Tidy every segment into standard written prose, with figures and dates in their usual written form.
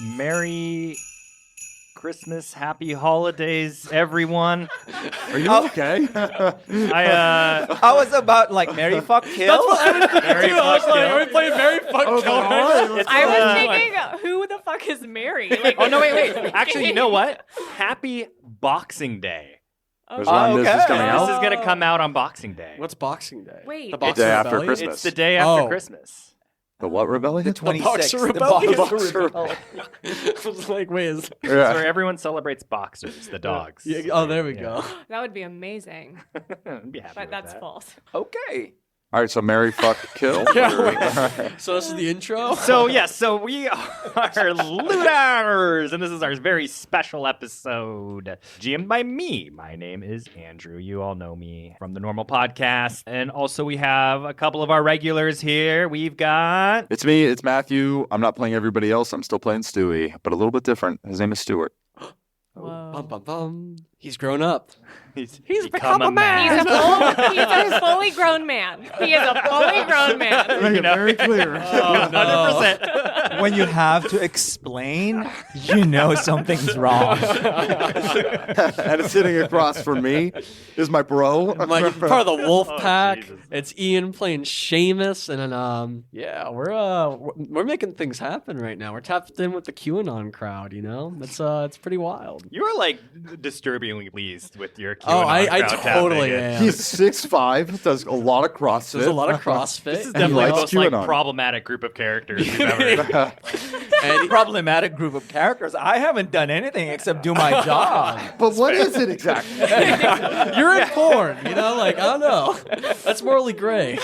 Merry Christmas, happy holidays, everyone. Are you okay? I was about like Mary Fuck Kill. That's what I was thinking Mary too. I was Fuck like, Kill. are we playing Mary Fuck Kill? I was thinking, who the fuck is Mary? Like, Oh, no, wait. Actually, you know what? Happy Boxing Day. There's one this is coming This out. is going to come out on Boxing Day. What's Boxing Day? Wait. The The Boxing day after Rebellion? Christmas. It's the day after Oh. Christmas. The what rebellion? The 26th. Boxer The Rebellion. Boxer Rebellion. I was like, wait, is... It's where everyone celebrates boxers, the dogs. Yeah, oh, there we go. That would be amazing. I'd be happy But with that's that. false. Okay. All right, so Mary Fuck Kill. So this is the intro? So, yes, so we are Looters, and this is our very special episode. GM'd by me. My name is Andrew. You all know me from the normal podcast. And also we have a couple of our regulars here. We've got... It's me. It's Mathew. I'm not playing everybody else. I'm still playing Stewie, but a little bit different. His name is Stewart. Whoa. Bum, bum, bum. He's grown up. He's become a man. He's a fully grown man. He is a fully grown man. Make it very clear. 100%. When you have to explain, you know something's wrong. And sitting across from me is my bro. Like part of the Wolfe pack. Jesus. It's Ian playing Seamus, and then we're making things happen right now. We're tapped in with the QAnon crowd. You know, it's pretty wild. You are like disturbingly pleased with your QAnon Oh, I crowd totally tapping in. am. He's 6'5", does a lot of CrossFit. There's a lot of CrossFit. This is And definitely he the likes most QAnon. problematic group of characters we've ever. And Problematic group of characters. I haven't done anything except do my job. But what is it exactly? you're in porn, you know? Like, I don't know. That's morally gray.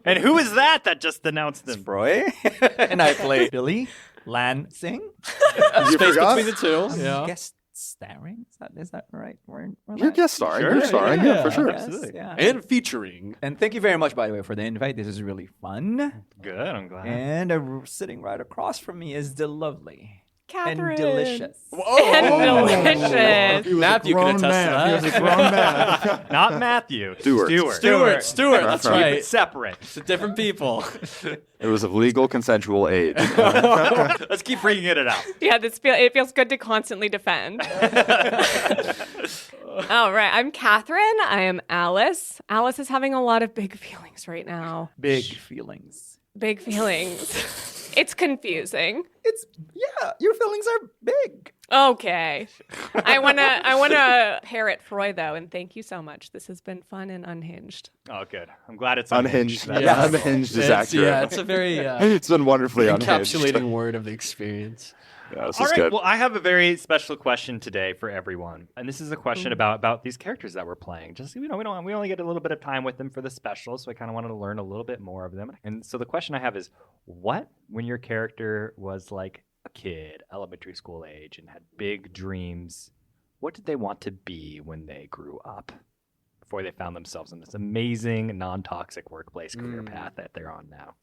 And who is that just announced them? Froi. And I play Billy Lansing. You Space forgot? between the two. Yeah. Guest starring? Is that right? We're You're guest starring. Sure, You're starring. Yeah, for yeah, sure. Yes, Absolutely. yeah. And featuring. And thank you very much, by the way, for the invite. This is really fun. Good, I'm glad. And sitting right across from me is the lovely Kathryn. and delicious. And delicious. He was Matthew a can grown attest to man. that. He was a grown man. Not Matthew. Stewart. Stewart. That's Keep it right. separate. It's different people. It was of legal consensual age. Let's keep bringing it out. Yeah, it feels good to constantly defend. All right, I'm Kathryn. I am Alice. Alice is having a lot of big feelings right now. Big feelings. Big feelings. It's confusing. Your feelings are big. Okay. I wanna parrot Froi though, and thank you so much. This has been fun and unhinged. Oh, good. I'm glad it's Unhinged. That's Yeah, awesome. unhinged is It's, accurate. yeah, it's a very It's been wonderfully unhinged. encapsulating word of the experience. Yeah, this All is right. good. Well, I have a very special question today for everyone, and this is a question about these characters that we're playing. Just we only get a little bit of time with them for the special, so I kind of wanted to learn a little bit more of them. And so the question I have is, what when your character was like a kid, elementary school age, and had big dreams, what did they want to be when they grew up? Before they found themselves in this amazing, non-toxic workplace career path that they're on now.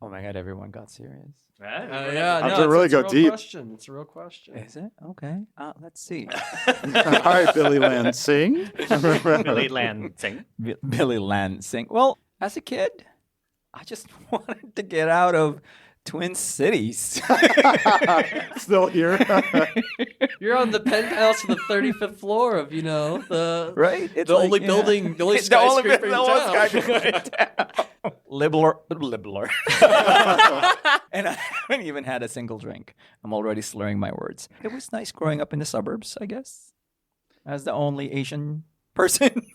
Oh my God, everyone got serious. Yeah, Have to really it's a go real deep. Question. It's a real question. Is it? Okay. Let's see. All right, Billy Lansing. Billy Lansing. Billy Lansing. Well, as a kid, I just wanted to get out of Twin Cities. Still here. You're on the penthouse of the 35th floor of, the Right? It's the like, only yeah. building, the only It's the only skyscraper in town. Libbler. And I haven't even had a single drink. I'm already slurring my words. It was nice growing up in the suburbs, I guess, as the only Asian person.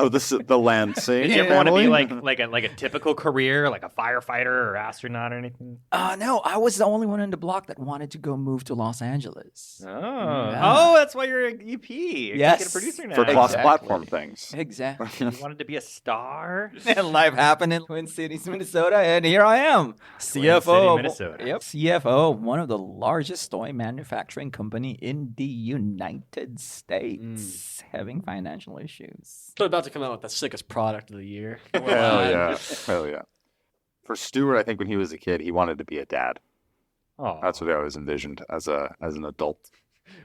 Oh, this is the Lansing. Did you ever want to be family? like a typical career, like a firefighter or astronaut or anything? No, I was the only one in the block that wanted to go move to Los Angeles. Oh, that's why you're an EP. Yes. Executive producer now. for Exactly. cross-platform things. Exactly. You wanted to be a star. And life happened in Twin Cities, Minnesota, and here I am, CFO. City, Minnesota. Yep, CFO of one of the largest toy manufacturing company in the United States, having financial issues. But about to come out with the sickest product of the year. Hell yeah. Hell yeah. For Stewart, I think when he was a kid, he wanted to be a dad. Oh, That's what I always envisioned as an adult.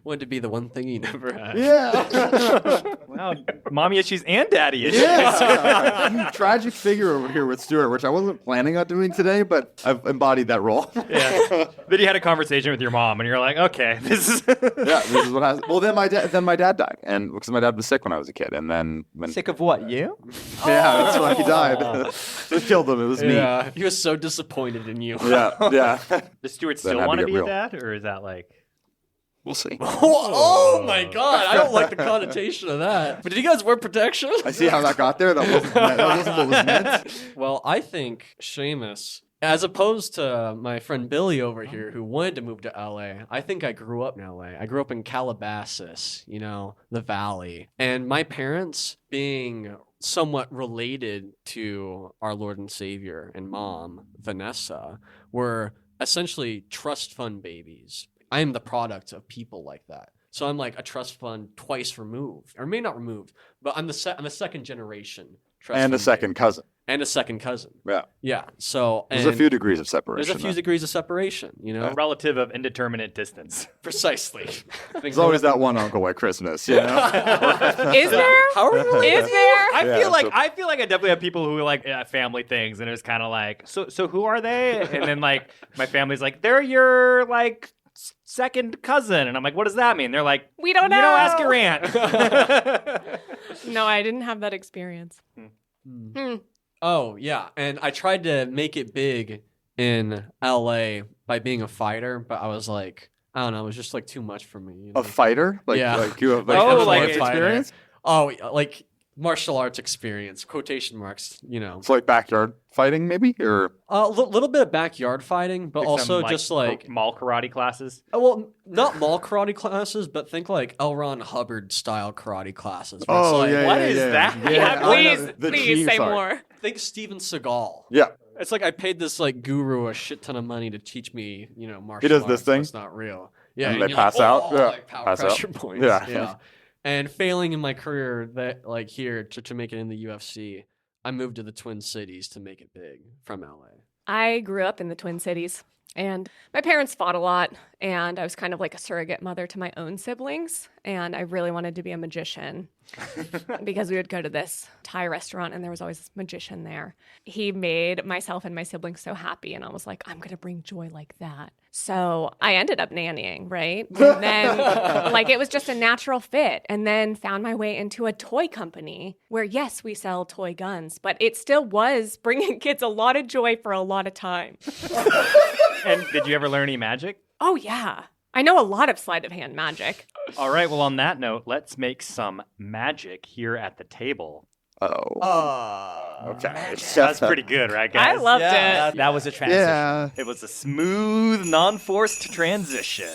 Wanted to be the one thing you never had. Yeah. Wow, mommy issues and daddy issues. Yeah. Tragic figure over here with Stewart, which I wasn't planning on doing today, but I've embodied that role. Yeah. Then you had a conversation with your mom, and you're like, okay, this is. Yeah, this is what I. Well, then my dad died, and because my dad was sick when I was a kid, and then when Sick of what? You? yeah, that's why he died. They killed him. It was me. Yeah, he was so disappointed in you. Yeah. Does Stewart Then still had to want to get be real. a dad, or is that like? We'll see. Oh my god, I don't like the connotation of that. But did you guys wear protection? I see how that got there. That wasn't what was meant. Well, I think Seamus, as opposed to my friend Billy over here who wanted to move to LA, I think I grew up in LA. I grew up in Calabasas, the valley. And my parents, being somewhat related to our Lord and Savior and mom, Vanessa, were essentially trust fund babies. I am the product of people like that. So I'm like a trust fund twice removed, or maybe not removed, but I'm a second generation trust And fund a second baby. cousin. And a second cousin. Yeah. Yeah. So There's a and few degrees of separation. there's a few degrees of separation, A relative of indeterminate distance. Precisely. There's always that one uncle at Christmas, you know? Is there? How are you? Is there? I Yeah, feel like so- I definitely have people who like family things, and it's kind of like, so who are they? And then like my family's like, they're your like second cousin, and I'm like, what does that mean? They're like, We don't know. You don't ask your aunt. No, I didn't have that experience. Oh, yeah. And I tried to make it big in LA by being a fighter, but I was like, I don't know, it was just like too much for me. A fighter? Like, Yeah. like you have like, Oh, a like sports a experience? Oh, like martial arts experience, quotation marks, It's like backyard fighting, maybe? Or A little bit of backyard fighting, but Like also some, just like, mall karate classes. well, not mall karate classes, but think like L. Ron Hubbard style karate classes. where it's Oh, like, yeah, what yeah, is yeah. that? Yeah, Yeah, I know. please, The please G- say sorry. more. Think Steven Seagal. Yeah. It's like I paid this like guru a shit ton of money to teach me, martial He does arts, this but thing? it's not real. Yeah, And and they you're pass like, out? oh, Yeah, like power pass out. pressure points. Yeah. Yeah. And failing in my career that like here to make it in the UFC, I moved to the Twin Cities to make it big from LA. I grew up in the Twin Cities, and my parents fought a lot, and I was kind of like a surrogate mother to my own siblings, and I really wanted to be a magician because we would go to this Thai restaurant, and there was always this magician there. He made myself and my siblings so happy, and I was like, I'm going to bring joy like that. So I ended up nannying, right? And then, like, it was just a natural fit, and then found my way into a toy company where, yes, we sell toy guns, but it still was bringing kids a lot of joy for a lot of time. And did you ever learn any magic? Oh, yeah. I know a lot of sleight of hand magic. All right. Well, on that note, let's make some magic here at the table. Okay. That's pretty good, right, guys? I loved Yeah, it. that was a transition. Yeah. It was a smooth, non-forced transition.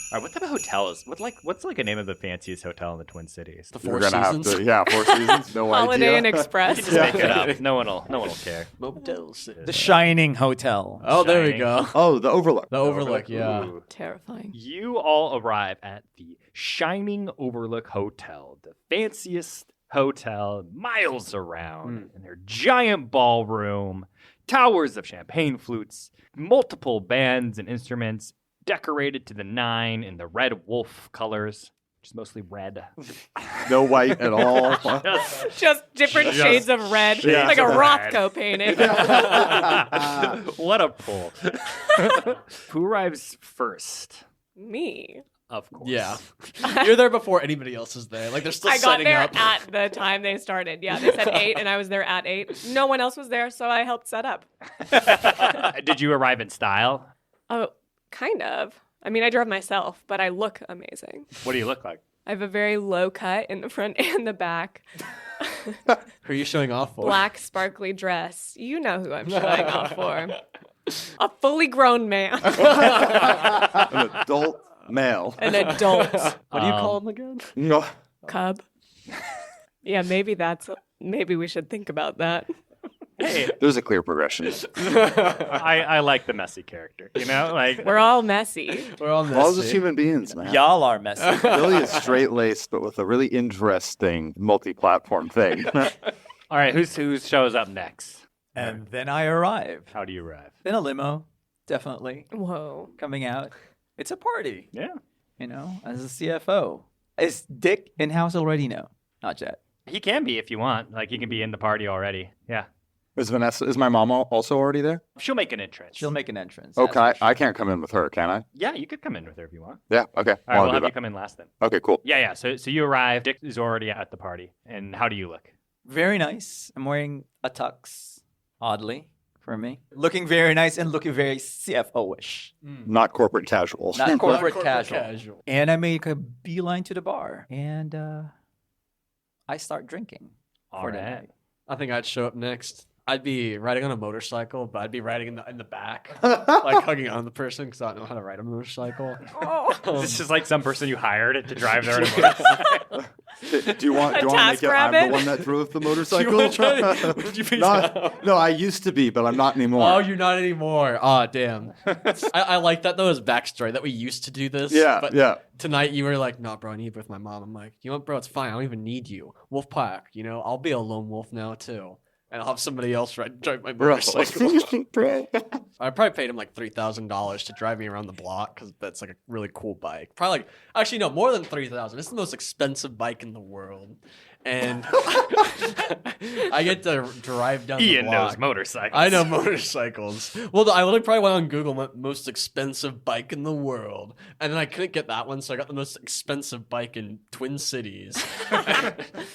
All right, what type of hotel is what's like a name of the fanciest hotel in the Twin Cities? The We're Four gonna Seasons. have to, yeah, Four Seasons. No Holiday idea. Inn Express. Just make it up. No one will care. Motels. The Shining Hotel. Oh, there we Shining. go. Oh, the Overlook. The Overlook, yeah. Ooh. Terrifying. You all arrive at the Shining Overlook Hotel, the fanciest hotel miles around, in their giant ballroom, towers of champagne flutes, multiple bands and instruments, decorated to the nine in the red Wolfe colors, which is mostly red. No white at all. Just different Just shades of red. shades Like a of red. Rothko painting. What a pull. Who arrives first? Me. Of course. Yeah. You're there before anybody else is there. Like they're still I got setting there up. at the time they started. Yeah, they said 8 and I was there at 8. No one else was there, so I helped set up. Did you arrive in style? Oh, kind of. I mean, I drove myself, but I look amazing. What do you look like? I have a very low cut in the front and the back. Who are you showing off for? Black sparkly dress. You know who I'm showing off for. A fully grown man. An adult male. An adult. What do you call him again? No. Cub. Yeah, maybe we should think about that. Hey, There's a clear progression. I like the messy character. You know, like We're all messy. We're on We're all just human beings, man. Y'all are messy. Billy is straight laced, but with a really interesting multi-platform thing. all right. Who shows up next? And then I arrive How do you arrive? in a limo, definitely Whoa. coming out. It's a party. Yeah. As a CFO. Is Dick in-house already? No, not yet. He can be if you want. Like, he can be in the party already. Yeah. Is my mom also already there? She'll make an entrance. She'll make an entrance. Okay, I can't come in with her, can I? Yeah, you could come in with her if you want. Yeah, okay. All right, we'll have you come in last then. Okay, cool. Yeah. So you arrive. Dick is already at the party. And how do you look? Very nice. I'm wearing a tux, oddly, for me. Looking very nice and looking very CFO-ish. Not corporate casual. Not corporate casual. And I make a beeline to the bar. And I start drinking. All right. I think I'd show up next. I'd be riding on a motorcycle, but I'd be riding in the back, like hugging on the person because I don't know how to ride a motorcycle. This is like some person you hired to drive there on a motorcycle. Do you want to make it I'm the one that drove the motorcycle? Would you be No, I used to be, but I'm not anymore. Oh, you're not anymore. Oh, damn. I like that, though, as backstory, that we used to do this. Yeah, but yeah. Tonight, you were like, no, bro, I need to be with my mom. I'm like, you know what, bro, it's fine. I don't even need you. Wolf pack, I'll be a lone wolf now, too. And I'll have somebody else drive my motorcycle. I probably paid him like $3,000 to drive me around the block because that's like a really cool bike. Probably actually, no, more than $3,000. It's the most expensive bike in the world. And I get to drive down the block. Ian knows motorcycles. I know motorcycles. Well, I literally probably went on Google, most expensive bike in the world. And then I couldn't get that one, so I got the most expensive bike in Twin Cities.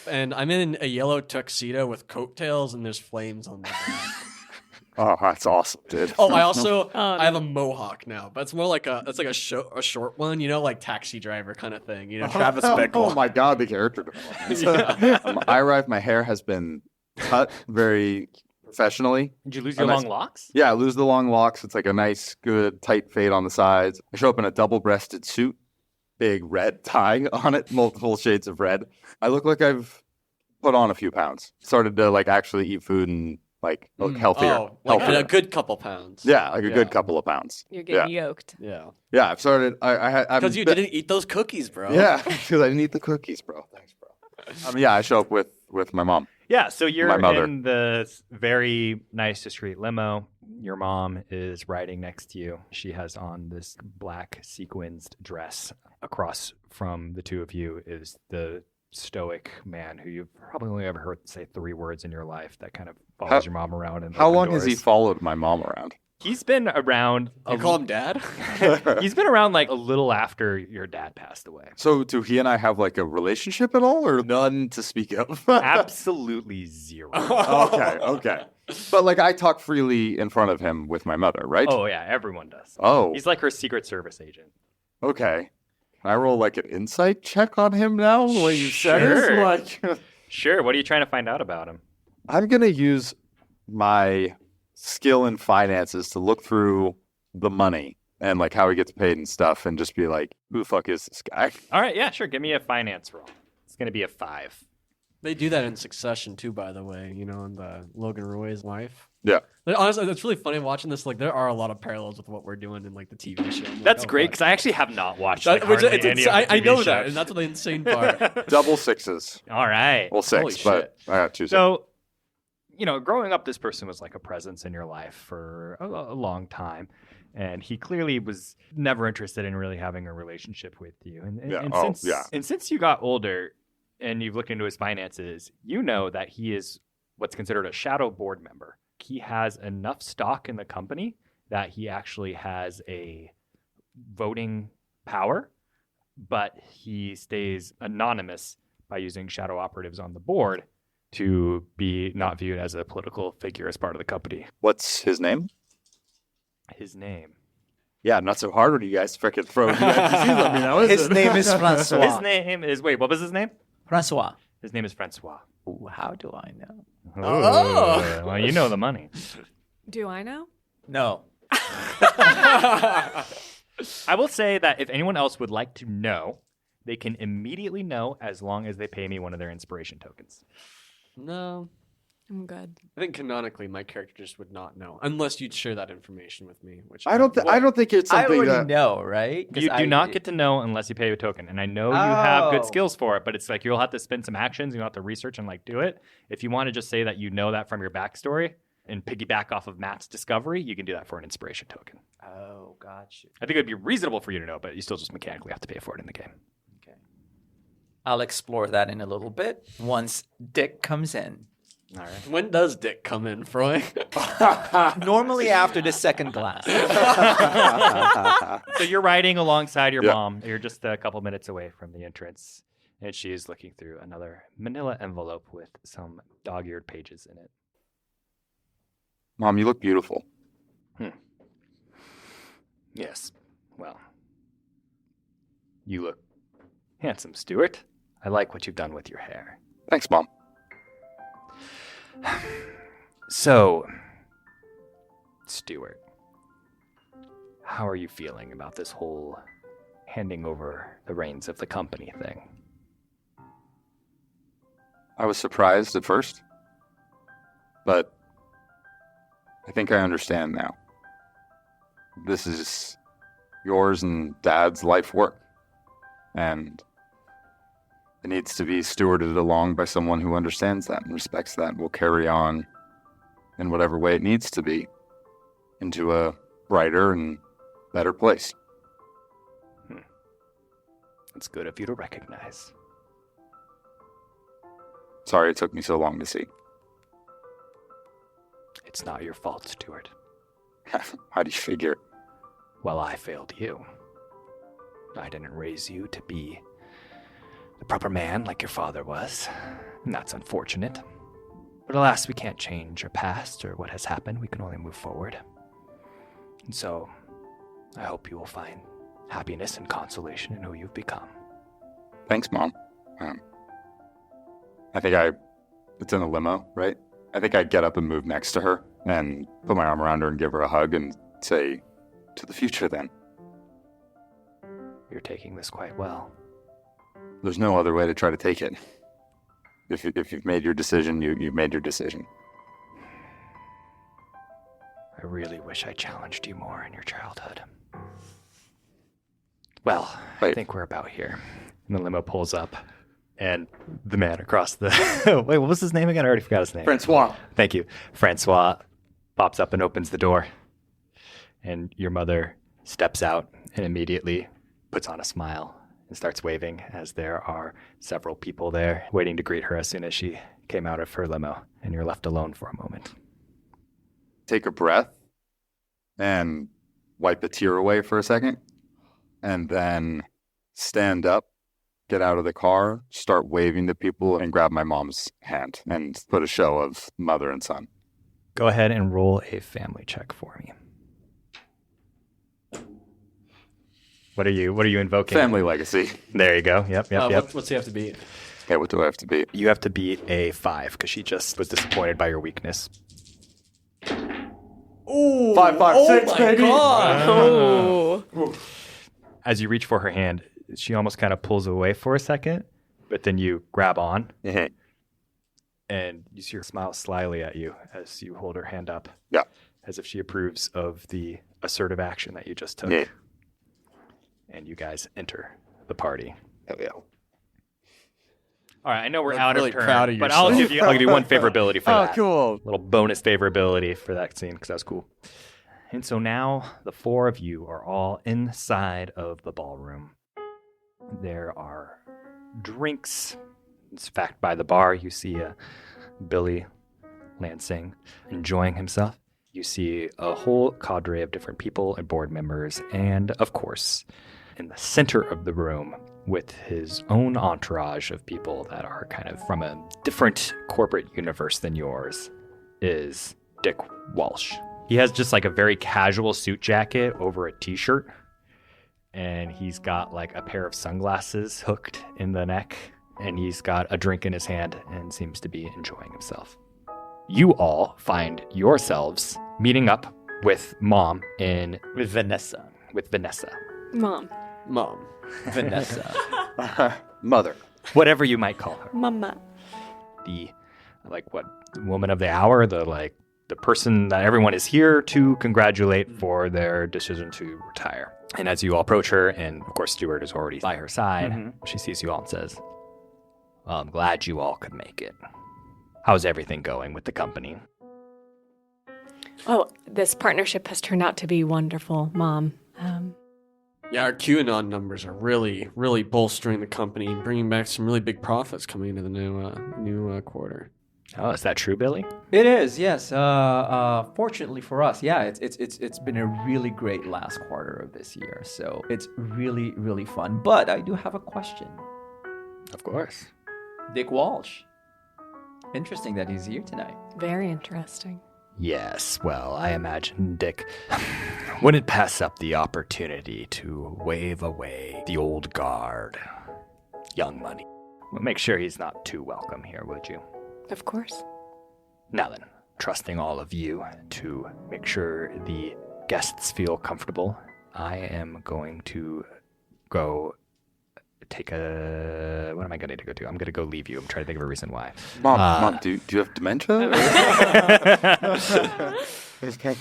And I'm in a yellow tuxedo with coattails, and there's flames on the back. Oh, that's awesome, dude. Oh, I also I have a mohawk now, but it's more like a short one, like taxi driver kind of thing, Travis Bickle. Oh my God, the character development. I arrived. My hair has been cut very professionally. Did you lose your long locks? Yeah, I lose the long locks. It's like a nice, good, tight fade on the sides. I show up in a double-breasted suit, big red tie on it, multiple shades of red. I look like I've put on a few pounds. Started to actually eat food and look healthier. Oh, healthier. A good couple pounds. Yeah, a good couple of pounds. You're getting yoked. Yeah. Yeah, I've started. Because you didn't eat those cookies, bro. Yeah, because I didn't eat the cookies, bro. Thanks, bro. I show up with my mom. Yeah, so you're My mother. in the very nice, discreet limo. Your mom is riding next to you. She has on this black sequenced dress. Across from the two of you is the stoic man who you've probably only ever heard say 3 words in your life that kind of follows your mom around. And how long has he followed my mom around? He's been around. You call him dad? He's been around a little after your dad passed away. So do he and I have a relationship at all, or none to speak of? Absolutely zero. Okay. But I talk freely in front of him with my mother, right? Oh yeah, everyone does. Oh. He's like her Secret Service agent. Okay. Can I roll an insight check on him now? The way you said it? Sure. What are you trying to find out about him? I'm going to use my skill in finances to look through the money and how he gets paid and stuff and just be like, who the fuck is this guy? All right. Yeah, sure. Give me a finance roll. It's going to be a 5. They do that in Succession too, by the way, in the Logan Roy's wife. Yeah. Honestly, it's really funny watching this. There are a lot of parallels with what we're doing in the TV show. That's great because I actually have not watched I know shows. that, and that's the insane part. Double 6s. All right. Well, 6, but I got 2. So, growing up, this person was like a presence in your life for a long time. And he clearly was never interested in really having a relationship with you. And since you got older and you've looked into his finances, you know that he is what's considered a shadow board member. He has enough stock in the company that he actually has a voting power, but he stays anonymous by using shadow operatives on the board to be not viewed as a political figure as part of the company. What's his name? His name. Yeah, not so hard when you guys freaking throw let me know. His name is Francois. His name is, what was his name? Francois. His name is Francois. Ooh, how do I know? Oh. Well, you know the money. Do I know? No. I will say that if anyone else would like to know, they can immediately know as long as they pay me one of their inspiration tokens. No. I'm good. I think canonically my character just would not know unless you'd share that information with me. Which I don't think it's something I already that know, right? You do not get to know unless you pay a token. And I know you have good skills for it, but it's you'll have to spend some actions. You'll have to research and do it. If you want to just say that you know that from your backstory, and piggyback off of Matt's discovery, you can do that for an inspiration token. Oh, got you. I think it would be reasonable for you to know, but you still just mechanically have to pay for it in the game. Okay. I'll explore that in a little bit once Dick comes in. All right. When does Dick come in, Froi? Normally after the second glass. So you're riding alongside your Yeah. mom. You're just a couple minutes away from the entrance, and she is looking through another manila envelope with some dog-eared pages in it. Mom, you look beautiful. Yes. Well, you look handsome, Stewart. I like what you've done with your hair. Thanks, Mom. So, Stewart, how are you feeling about this whole handing over the reins of the company thing? I was surprised at first, but I think I understand now. This is yours and Dad's life work, and it needs to be stewarded along by someone who understands that and respects that and will carry on in whatever way it needs to be into a brighter and better place. It's good of you to recognize. Sorry it took me so long to see. It's not your fault, Stewart. How do you figure? Well, I failed you. I didn't raise you to be the proper man like your father was, and that's unfortunate. But alas, we can't change our past or what has happened. We can only move forward. And so, I hope you will find happiness and consolation in who you've become. Thanks, Mom. I think it's in a limo, right? I think I'd get up and move next to her and put my arm around her and give her a hug and say, to the future then. You're taking this quite well. There's no other way to try to take it. If you've made your decision, you've made your decision. I really wish I challenged you more in your childhood. Well, I Wait. think we're about here. And the limo pulls up, and the man across the... Wait, what was his name again? I already forgot his name. Francois. Thank you. Francois pops up and opens the door. And your mother steps out and immediately puts on a smile and starts waving as there are several people there waiting to greet her as soon as she came out of her limo. And you're left alone for a moment. Take a breath and wipe a tear away for a second. And then stand up, get out of the car, start waving to people, and grab my mom's hand and put a show of mother and son. Go ahead and roll a family check for me. What are you invoking? Family legacy. There you go. Yep. What's he have to beat? Okay, what do I have to beat? You have to beat a 5 because she just was disappointed by your weakness. Ooh, 5, 5, 6, baby. God. Oh. As you reach for her hand, she almost kind of pulls away for a second, but then you grab on and you see her smile slyly at you as you hold her hand up. Yeah. As if she approves of the assertive action that you just took. Yeah. And you guys enter the party. Hell yeah. All right, I know we're Look out really of turn, proud of but I'll yourself. give you one favorability for that. cool. Little bonus favorability for that scene because that was cool. And so now the four of you are all inside of the ballroom. There are drinks. In fact, by the bar, you see Billy Lansing enjoying himself. You see a whole cadre of different people and board members. And of course, in the center of the room, with his own entourage of people that are kind of from a different corporate universe than yours, is Dick Walsh. He has just like a very casual suit jacket over a t-shirt, and he's got like a pair of sunglasses hooked in the neck, and he's got a drink in his hand and seems to be enjoying himself. You all find yourselves meeting up with Mom With Vanessa. with Vanessa. Mom. Vanessa. Mother. Whatever you might call her. Mama. The woman of the hour, the person that everyone is here to congratulate for their decision to retire. And as you all approach her, and of course Stewart is already by her side, she sees you all and says, "Well, I'm glad you all could make it. How's everything going with the company?" Oh, this partnership has turned out to be wonderful, Mom. Yeah, our QAnon numbers are really, really bolstering the company and bringing back some really big profits coming into the new quarter. Oh, is that true, Billy? It is, yes. Fortunately for us, yeah, it's been a really great last quarter of this year. So it's really, really fun. But I do have a question. Of course. Dick Walsh. Interesting that he's here tonight. Very interesting. Yes, well, I imagine Dick wouldn't pass up the opportunity to wave away the old guard. Young Money. Well, make sure he's not too welcome here, would you? Of course. Now then, trusting all of you to make sure the guests feel comfortable, I am going to go take a... What am I going to go do? I'm going to go leave you. I'm trying to think of a reason why. Mom, do you have dementia? Okay.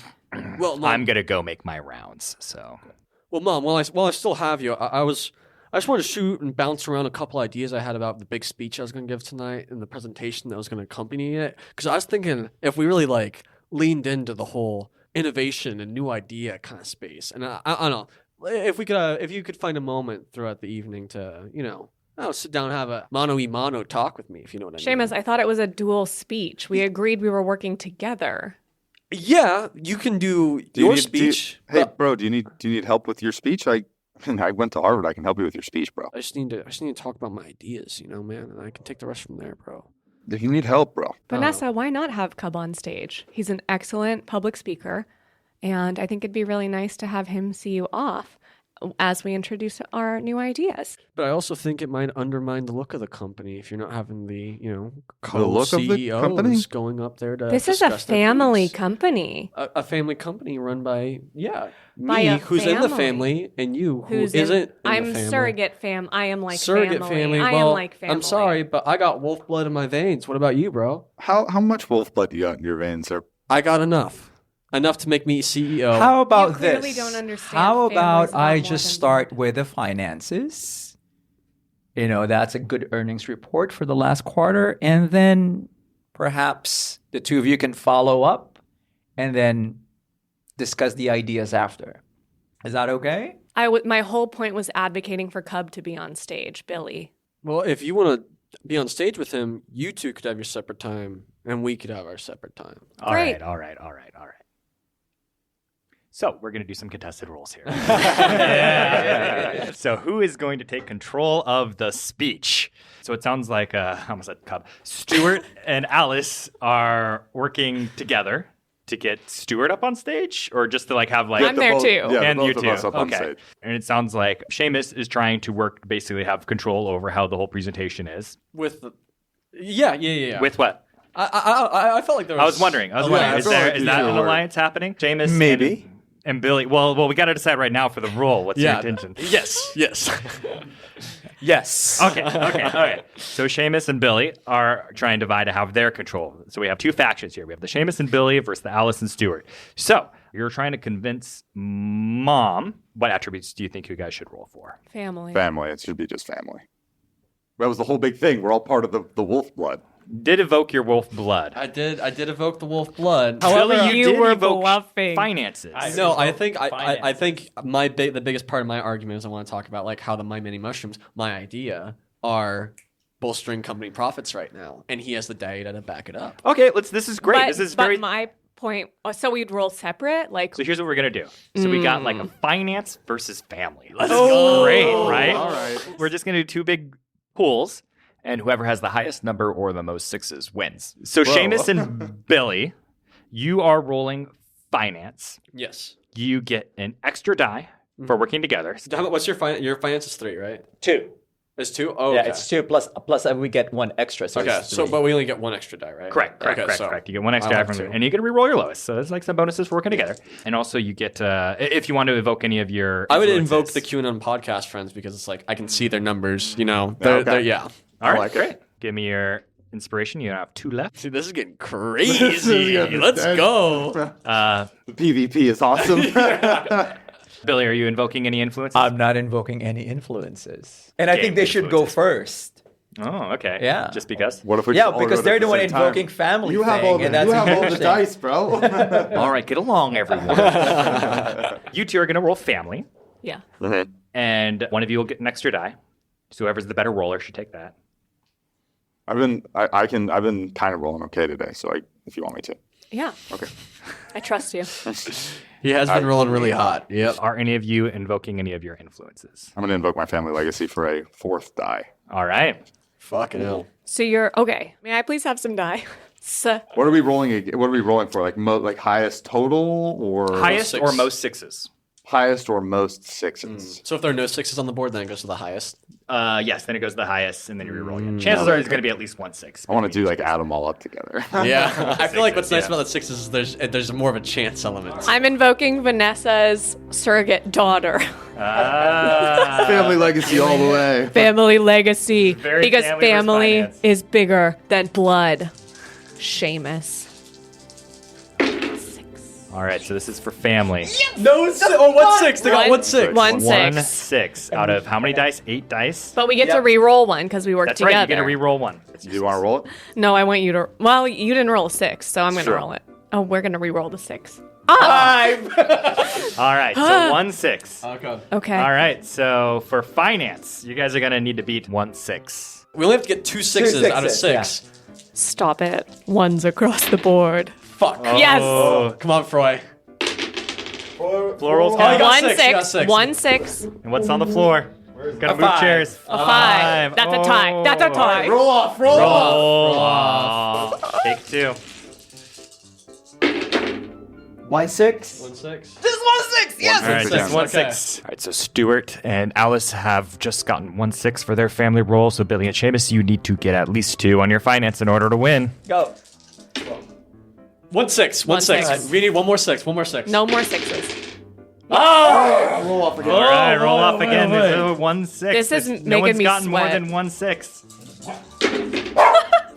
Well, Mom, I'm going to go make my rounds, so... Well, Mom, while I still have you, I just wanted to shoot and bounce around a couple ideas I had about the big speech I was going to give tonight and the presentation that was going to accompany it. Because I was thinking if we really leaned into the whole innovation and new idea kind of space, and I don't know if you could find a moment throughout the evening to sit down and have a mano-y-mano talk with me, if you know what I mean. Seamus, I thought it was a dual speech. We agreed we were working together. Yeah, you can do your speech. Hey, bro, do you need help with your speech? I went to Harvard. I can help you with your speech, bro. I just need to talk about my ideas, man, and I can take the rest from there, bro. If you need help, bro. Vanessa, why not have Cub on stage? He's an excellent public speaker, and I think it'd be really nice to have him see you off as we introduce our new ideas. But I also think it might undermine the look of the company if you're not having the look of the company? co-CEOs going up there to This is a discuss their family plans. company. A family company run by By me, a who's in the family. family, and you, who Who's isn't. In I'm the family. surrogate fam. I am like Surrogate family. I Well, am like family. I'm sorry, but I got wolf blood in my veins. What about you, bro? How much wolf blood do you got in your veins, sir? I got enough to make me CEO. How about clearly this? don't understand How families about a lot I more just than start that. with the finances? That's a good earnings report for the last quarter. And then perhaps the two of you can follow up and then discuss the ideas after. Is that okay? My whole point was advocating for Cub to be on stage, Billy. Well, if you want to be on stage with him, you two could have your separate time, and we could have our separate time. All Great. right. So we're going to do some contested roles here. Yeah. So who is going to take control of the speech? So it sounds like, I almost said Cub. Stewart and Alice are working together to get Stewart up on stage, or just to have I'm there too. Yeah, and the you both too. of us up on Okay. stage. And it sounds like Seamus is trying to basically have control over how the whole presentation is. With the, yeah. With what? I felt like there was. I was wondering. I Is feel like that you an should work. alliance happening? Seamus Maybe. and Billy. Well, we got to decide right now for the role. What's your intention? Yes. Yes. Okay. So Seamus and Billy are trying to divide to have their control. So we have two factions here. We have the Seamus and Billy versus the Alice and Stewart. So you're trying to convince Mom. What attributes do you think you guys should roll for? Family. Family. It should be just family. That was the whole big thing. We're all part of the wolf blood. Did evoke your wolf blood. I did evoke the wolf blood. However, you you did were evoke bluffing. finances. No, I think I Finances. think the biggest part of my argument is I want to talk about how the My Mini Mushrooms, my idea, are bolstering company profits right now, and he has the data to back it up. Okay, this is great. This is very. But my point. So we'd roll separate, So here's what we're gonna do. So we got a finance versus family. This is Oh. great, right? All right. We're just gonna do two big pools, and whoever has the highest number or the most sixes wins. So Seamus and Billy, you are rolling finance. Yes. You get an extra die for working together. What's your finance? Your finance is 3, right? 2. It's 2. Oh, Yeah, okay. it's 2 plus we get 1 extra. So Okay, it's so 3. but we only get 1 extra die, right? Correct. You get one extra die like from two. and you get to reroll your lowest. So there's some bonuses for working together. And also you get if you want to evoke any of your I would influences. invoke the QAnon podcast friends because it's I can see their numbers. Okay. Yeah. All right, like it. great. Give me your inspiration. You have 2 left. See, this is getting crazy. getting Let's intense. go. The PvP is awesome. Billy, are you invoking any influences? I'm not invoking any influences. And I Game think they should go influences. first. Oh, okay. Yeah. Just because? What if we Yeah, just all because go they're at the one same time? invoking family You have thing, all the, and that's you have all the interesting. dice, bro. All right, get along, everyone. You two are going to roll family, Yeah. and one of you will get an extra die. So whoever's the better roller should take that. I've been kind of rolling okay today, so if you want me to. Yeah. Okay. I trust you. He has been rolling really hot. Yep. Are any of you invoking any of your influences? I'm gonna invoke my family legacy for a 4th die. All right. Fucking hell. So you're okay. May I please have some die? What are we rolling? What are we rolling for? Like highest total or Highest six. or most sixes? highest or most 6s? So if there are no 6s on the board, then it goes to the highest. Yes, then it goes to the highest, and then you reroll again. Chances are it's going to be at least 1 6. I want to do add them all up together. Yeah. I feel like what's nice yeah. about the 6s is there's more of a chance element. I'm invoking Vanessa's surrogate daughter. Family legacy all the way. Family legacy. Very Because family versus family finance. is bigger than blood. Seamus. All right, so this is for family. No, oh, 1 6. They got 1 6. 1 1 6. 6 out of how many dice? 8 dice? But we get to re-roll one because we work That's together. right, you get to re-roll 1. Do you want to roll it? No, I want you to. Well, you didn't roll a 6, so I'm going to Sure. roll it. Oh, we're going to re-roll the 6. All right, so 1 6. Okay. Okay. All right, so for finance, you guys are going to need to beat 1 6. We only have to get 2 6s out of 6. Stop it. One's across the board. Fuck. Yes. Oh, Come on, Froi. floor rolls you count. got 1 six, you got 6. six. 1 6. And what's on the floor? Gotta move 5. chairs. A 5. That's a tie. That's a tie. Roll off. Roll off. Roll off. Take 2. 1 6. 1 6. All right, again. just 1 Okay. 6. All right, so Stewart and Alice have just gotten 1 6 for their family roll. So Billy and Seamus, you need to get at least 2 on your finance in order to win. Go. 1 6. 1 1 6. 6. We need one more 6. One more 6. No more 6s. Roll off again. All right, roll off again. wait. This is 1 6. This is no making one's me gotten more sweat. than 1 6.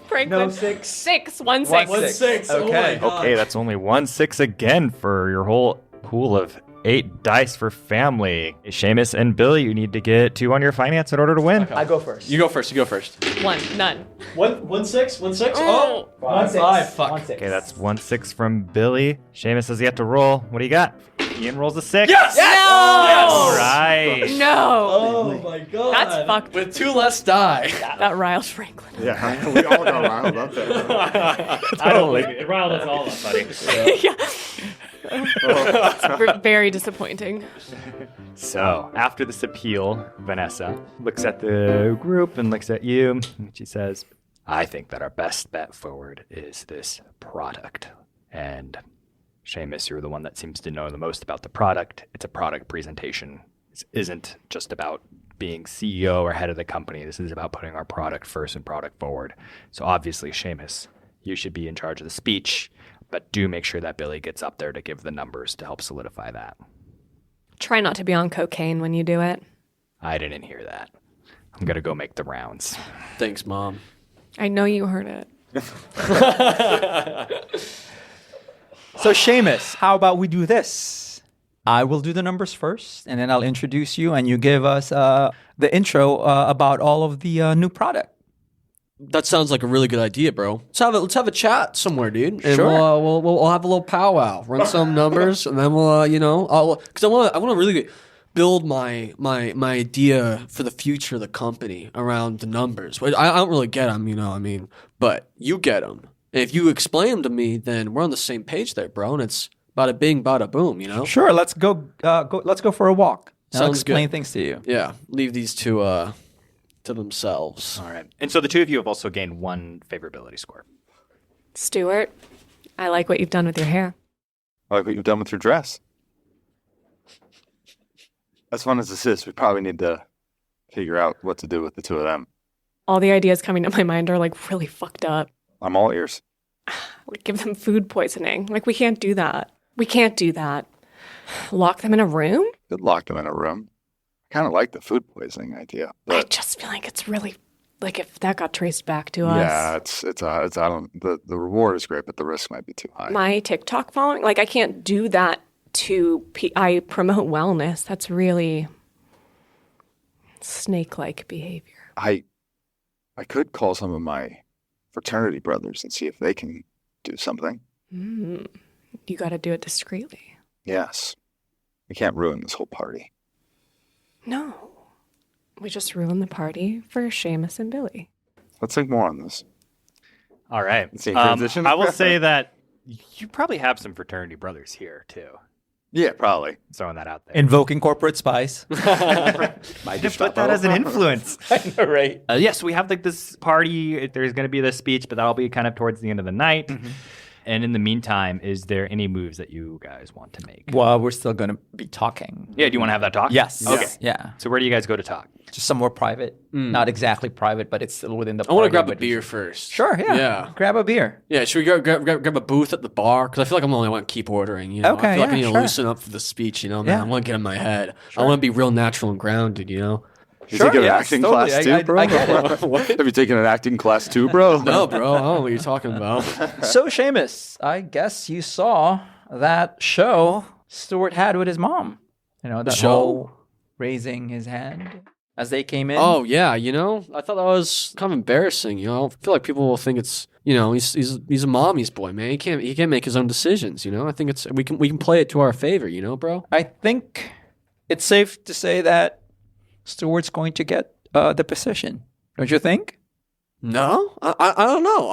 Franklin. No 6. 6. 1 6. 1 6. Okay. Oh my God. Okay, that's only 1 6 again for your whole pool of 8 dice for family. Seamus and Billy, you need to get 2 on your finance in order to win. I go first. You go first. You go first. 1. None. 1 6. 1 6. Oh. 1 6. 5. Fuck. 1 6. Okay, that's 1 6 from Billy. Seamus has yet to roll. What do you got? Ian rolls a 6. Yes! All right. No. Oh my God. That's fucked. With 2 less die. That riles Franklin. Yeah, we all got riled up there. I don't believe it. It riled us all up, buddy. Yeah. It's very disappointing. So, after this appeal, Vanessa looks at the group and looks at you. And she says, I think that our best bet forward is this product. And Seamus, you're the one that seems to know the most about the product. It's a product presentation. This isn't just about being CEO or head of the company. This is about putting our product first and product forward. So obviously, Seamus, you should be in charge of the speech, but do make sure that Billy gets up there to give the numbers to help solidify that. Try not to be on cocaine when you do it. I didn't hear that. I'm going to go make the rounds. Thanks, Mom. I know you heard it. So, Seamus, how about we do this? I will do the numbers first, and then I'll introduce you, and you give us the intro about all of the new product. That sounds like a really good idea, bro. Let's have a chat somewhere, dude. And Sure. we'll have a little powwow, run some numbers, and then we'll because I want to really build my idea for the future of the company around the numbers. I don't really get them, but you get them. And if you explain them to me, then we're on the same page there, bro. And it's bada bing, bada boom, Sure, let's go. Let's go for a walk. I'll Sounds explain good. things to you. Yeah, leave these to themselves. All right. And so the two of you have also gained 1 favorability score. Stewart, I like what you've done with your hair. I like what you've done with your dress. As fun as this is, we probably need to figure out what to do with the 2 of them. All the ideas coming to my mind are like really fucked up. I'm all ears. Like give them food poisoning. Like we can't do that. We can't do that. Lock them in a room? Could lock them in a room. I kind of like the food poisoning idea, I but just feel like it's really like if that got traced back to us. yeah, it's I don't. The reward is great, but the risk might be too high. My TikTok following, like I can't do that to I promote wellness. That's really snake-like behavior. I I could call some of my fraternity brothers and see if they can do something. You got to do it discreetly. Yes. We can't ruin this whole party. No. We just ruined the party for Seamus and Billy. Let's think more on this. All right. Same transition? I will say that you probably have some fraternity brothers here, too. Yeah, probably. Throwing that out there. Invoking corporate spies. My Just put that as an influence. Right. Yes, we have like this party. There's going to be this speech, but that'll be kind of towards the end of the night. And in the meantime, is there any moves that you guys want to make? Well, we're still going to be talking. Yeah, do you want to have that talk? Yes. Okay. Yeah. So where do you guys go to talk? Just somewhere private. Not exactly private, but it's still within the I want to party, grab a but- beer first. Sure, yeah. Yeah. Grab a beer. Yeah, should we grab a booth at the bar? Because I feel like I'm the only one to keep ordering. You know? Okay, I feel like I yeah, need to sure. loosen up for the speech. You know, man. Yeah. I want to get in my head. I want to be real natural and grounded. You know. You taking an yes, acting totally. class too, bro? I get it. What? Have you taken an acting class too, bro? No, bro. I don't know what you're talking about. So, Seamus, I guess you saw that show Stewart had with his mom. You know, that show? whole raising his hand as they came in. Oh yeah, you know, I thought that was kind of embarrassing. You know, I feel like people will think it's, you know, he's a mommy's boy, man. He can't make his own decisions. You know, I think it's we can play it to our favor. You know, bro. I think it's safe to say that Stewart's going to get the position. Don't you think? No, I don't know.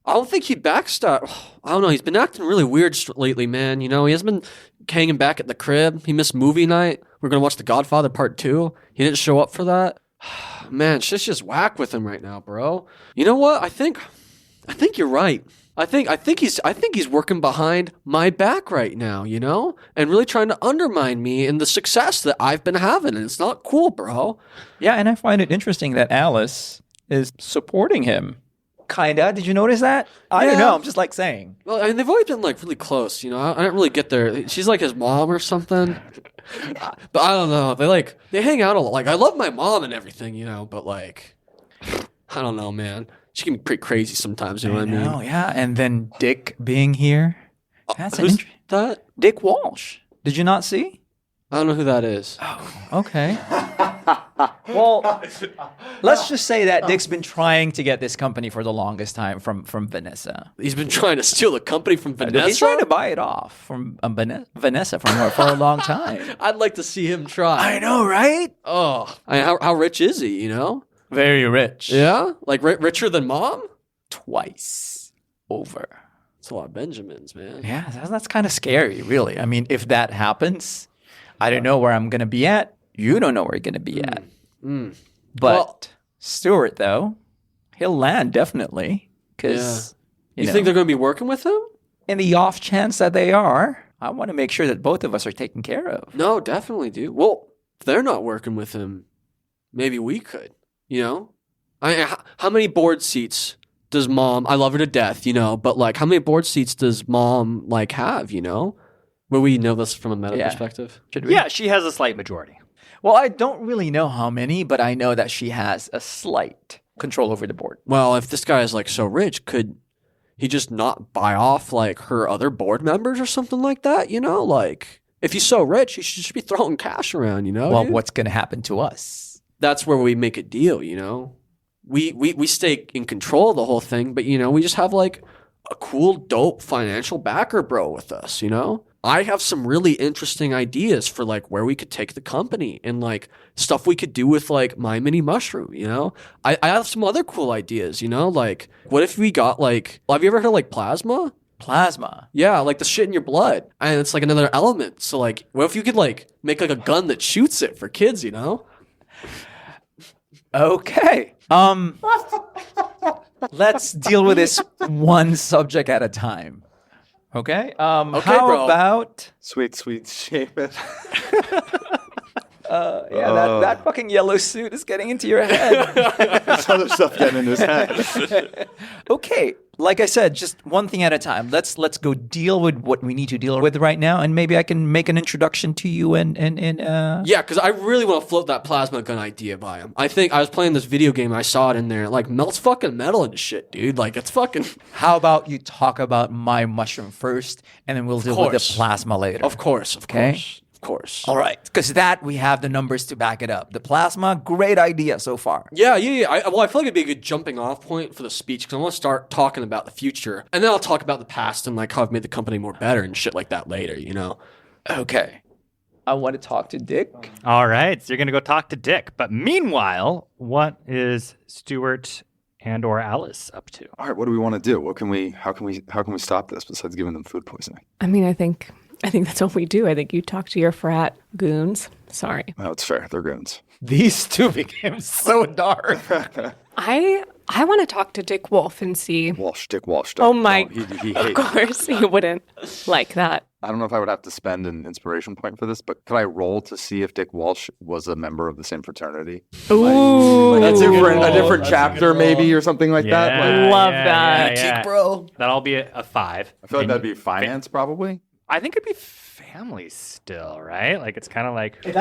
I don't think he'd backstab. I don't know. He's been acting really weird lately, man. You know, he hasn't been hanging back at the crib. He missed movie night. We're going to watch The Godfather Part 2. He didn't show up for that. Man, shit's just whack with him right now, bro. You know what? I think you're right. I think he's working behind my back right now, you know? And really trying to undermine me and the success that I've been having. And it's not cool, bro. Yeah, and I find it interesting that Alice is supporting him. Kinda. Did you notice that? I don't Yeah. know. I'm just like saying. Well, I mean, they've always been like really close, you know. I didn't really get there. She's like his mom or something, but I don't know. They hang out a lot. Like I love my mom and everything, you know. But like, I don't know, man. She can be pretty crazy sometimes. You know what I mean? Oh, yeah. And then Dick being here. That's an Who's that? Dick Walsh. Did you not see? I don't know who that is. Okay. Well, let's just say that Dick's been trying to get this company for the longest time from Vanessa. He's been trying to steal the company from Vanessa. He's trying to buy it off from Vanessa for a long time. I'd like to see him try. I know, right? Oh, how rich is he? You know? Very rich. Yeah, like richer than mom. Twice over. It's a lot of Benjamins, man. Yeah, that's kind of scary, really. I mean, if that happens, I don't know where I'm going to be at. You don't know where you're going to be at. But Well- Stewart, though, he'll land definitely. Because, You think they're going to be working with him? in the off chance that they are, I want to make sure that both of us are taken care of. No, definitely, dude. Well, if they're not working with him, maybe we could. You know, how many board seats does mom? I love her to death, you know, but like, how many board seats does mom like have? You know, where we know this from a meta Yeah. perspective. Should we? Yeah, she has a slight majority. Well, I don't really know how many, but I know that she has a slight control over the board. Well, if this guy is like so rich, could he just not buy off like her other board members or something like that? You know, like if he's so rich, he should just be throwing cash around. You know, Well, dude? what's going to happen to us? That's where we make a deal, you know? We stay in control of the whole thing, but, you know, we just have, like, a cool, dope financial backer bro with us, you know? I have some really interesting ideas for, like, where we could take the company and, like, stuff we could do with, like, My Mini Mushroom, you know? I have some other cool ideas, you know? Like, what if we got, like... Have you ever heard of, like, plasma? Plasma. Yeah, like the shit in your blood. And it's, like, another element. So, like, what if you could, like, make, like, a gun that shoots it for kids, you know? Okay. Let's deal with this one subject at a time. Okay? How bro. about Sweet Seamus. that fucking yellow suit is getting into your head. There's other stuff getting in his head. Okay. Like I said, just one thing at a time. Let's go deal with what we need to deal with right now, and maybe I can make an introduction to you and Yeah, because I really want to float that plasma gun idea by him. I think I was playing this video game, I saw it in there, like melts fucking metal and shit, dude. Like it's fucking. how about you talk about my mushroom first, and then we'll deal with the course. plasma later. Of course. Okay. of course. All right, because that we have the numbers to back it up. The plasma, great idea so far. Yeah. I feel like it'd be a good jumping off point for the speech because I want to start talking about the future, and then I'll talk about the past and like how I've made the company more better and shit like that later. You know. Okay. I want to talk to Dick. All right, so you're gonna go talk to Dick. But meanwhile, what is Stewart and or Alice up to? All right, what do we want to do? How can we stop this besides giving them food poisoning? I mean, I think that's what we do. I think you talk to your frat goons. Sorry. No, it's fair. They're goons. These two became so dark. I want to talk to Dick Wolfe and see. Dick Walsh. Oh my! He Of hates. course, he wouldn't like that. I don't know if I would have to spend an inspiration point for this, but could I roll to see if Dick Walsh was a member of the same fraternity? Ooh, Like a different That's a chapter, good roll. maybe, or something like that. Like, Love that. Dick, bro. That'll be a 5. I feel like that'd be finance, probably. I think it'd be family still, right? Like it's kind of like I'm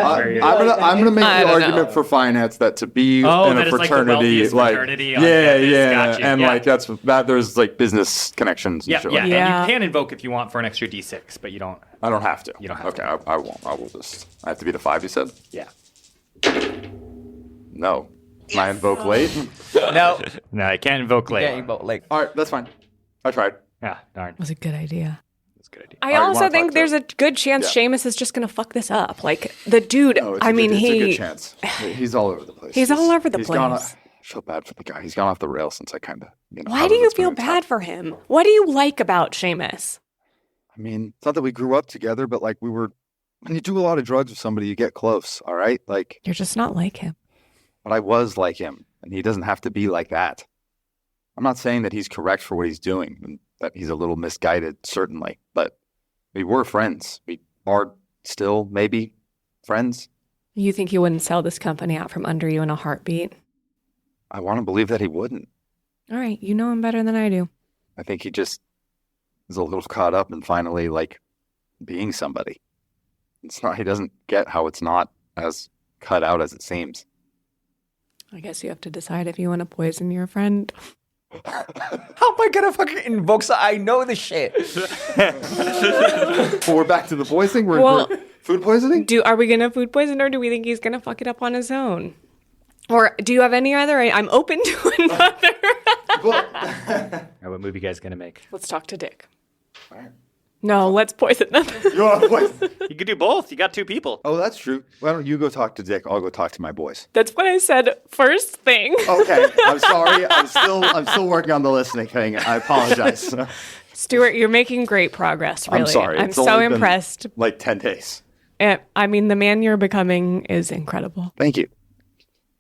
gonna make I the don't argument know. for finance that to be Oh, in that a it's like the fraternity, wealthiest fraternity on yeah, campus. yeah, Got you. and Yeah. like that's that. There's like business connections. And yeah, shit yeah. like that. Yeah. And you can invoke if you want for an extra D6, but you don't. I don't have to. You don't have okay, I won't. I will just. I have to be the 5. You said Yeah. no. Can I invoke late? No. No, I can't invoke late. Yeah, but like, All right, that's fine. I tried. Yeah, darn. Was a good idea. That's a good idea. I All right, also wanna think talk there's to- a good chance Yeah. Seamus is just gonna fuck this up. Like the dude. Oh, it's I a mean, good, it's a he. good chance. He's all over the place. He's all over the he's gone place. I feel bad for the guy. He's gone off the rails since I kind of. Why do you feel bad for him? What do you like about Seamus? I mean, it's not that we grew up together, but like we were. When you do a lot of drugs with somebody, you get close. All right, like. You're just not like him. But I was like him, and he doesn't have to be like that. I'm not saying that he's correct for what he's doing, and that he's a little misguided, certainly. But we were friends. We are still maybe friends. You think he wouldn't sell this company out from under you in a heartbeat? I want to believe that he wouldn't. All right, you know him better than I do. I think he just is a little caught up in finally like being somebody. It's not. He doesn't get how it's not as cut out as it seems. I guess you have to decide if you want to poison your friend. how am I gonna fucking invoke? I know the shit. Well, we're back to the poisoning. Well- We're food poisoning. Are we gonna food poison, or do we think he's gonna fuck it up on his own? Or do you have any other? I'm open to another. All right, what movie you guys gonna make? Let's talk to Dick. No, let's poison them. You want to poison? You could do both. You got 2 people. Oh, that's true. Why don't you go talk to Dick? I'll go talk to my boys. That's what I said first thing. Okay, I'm sorry. I'm still working on the listening thing. I apologize. Stuart, you're making great progress, really. I'm sorry. I'm It's so only been, impressed. like 10 days. I mean, the man you're becoming is incredible. Thank you.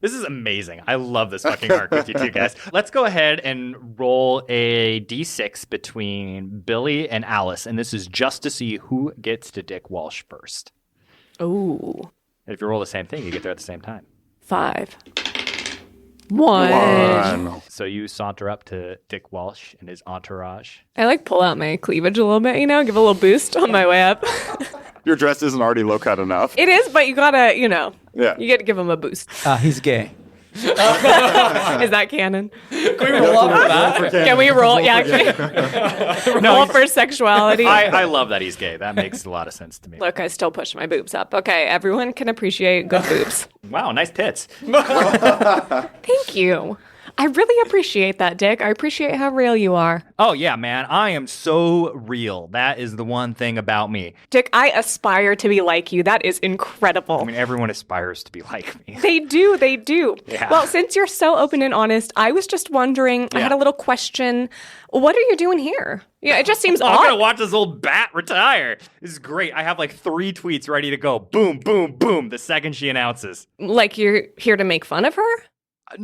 This is amazing. I love this fucking arc with you two guys. Let's go ahead and roll a d6 between Billy and Alice, and this is just to see who gets to Dick Walsh first. Ooh. And if you roll the same thing, you get there at the same time. 5. 1. So you saunter up to Dick Walsh and his entourage. I like pull out my cleavage a little bit, give a little boost on my way up. Your dress isn't already low cut enough. It is, but you gotta, Yeah. you get to give him a boost. He's gay. Is that canon? Can we roll off of that? Can we roll? Yeah. Roll for sexuality. I love that he's gay. That makes a lot of sense to me. Look, I still push my boobs up. Okay, everyone can appreciate good boobs. Wow, nice tits. Thank you. I really appreciate that, Dick. I appreciate how real you are. Oh, yeah, man. I am so real. That is the one thing about me. Dick, I aspire to be like you. That is incredible. I mean, everyone aspires to be like me. They do. Yeah. Well, since you're so open and honest, I was just wondering, I had a little question. What are you doing here? Yeah, it just seems I'm going to odd. watch this old bat retire. This is great. I have like 3 tweets ready to go. Boom, boom, boom. The second she announces. Like you're here to make fun of her?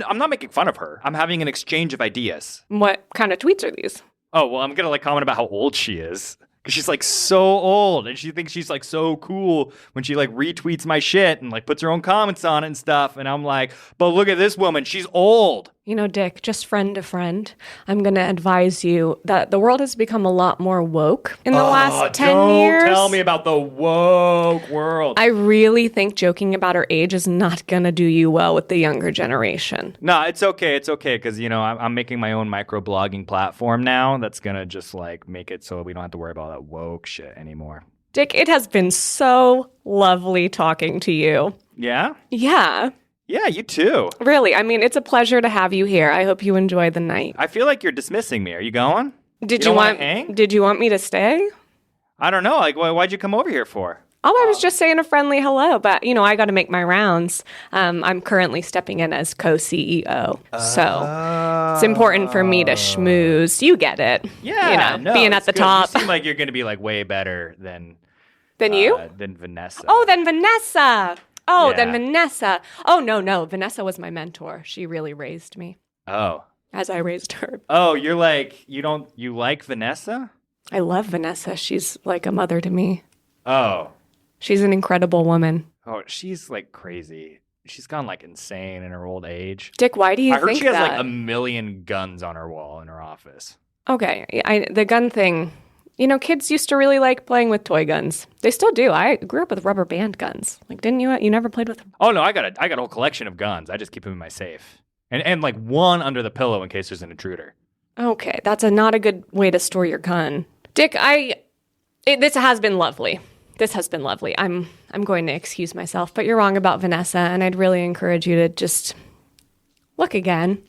I'm not making fun of her. I'm having an exchange of ideas. What kind of tweets are these? Oh, well, I'm going to like comment about how old she is. Because she's like so old and she thinks she's like so cool when she like retweets my shit and like puts her own comments on it and stuff. And I'm like, but look at this woman. She's old. Dick, just friend to friend, I'm going to advise you that the world has become a lot more woke in the last 10 years. Don't tell me about the woke world. I really think joking about her age is not going to do you well with the younger generation. No, it's okay. It's okay because, I'm making my own microblogging platform now that's going to just like make it so we don't have to worry about that woke shit anymore. Dick, it has been so lovely talking to you. Yeah? Yeah, Yeah, you too. really. I mean, it's a pleasure to have you here. I hope you enjoy the night. I feel like you're dismissing me. Are you going? Did You you don't wanna want hang? Did you want me to stay? I don't know. Like, why'd you come over here for? Oh, I was just saying a friendly hello, but I got to make my rounds. I'm currently stepping in as co-CEO, so it's important for me to schmooze. You get it? Yeah, no, being at it's the good. top. You seem like you're going to be like way better than You? than Vanessa. Oh, then Vanessa. Oh, then Yeah. Vanessa. Oh, no. Vanessa was my mentor. She really raised me Oh. as I raised her. Oh, you're like you like Vanessa? I love Vanessa. She's like a mother to me. Oh. She's an incredible woman. Oh, she's like crazy. She's gone like insane in her old age. Dick, why do you I heard think she has that? like 1 million guns on her wall in her office. Okay, the gun thing. Kids used to really like playing with toy guns. They still do. I grew up with rubber band guns. Like, didn't you? You never played with them? Oh no, I got a whole collection of guns. I just keep them in my safe. And like one under the pillow in case there's an intruder. Okay, that's not a good way to store your gun. Dick, this has been lovely. This has been lovely. I'm going to excuse myself, but you're wrong about Vanessa, and I'd really encourage you to just look again.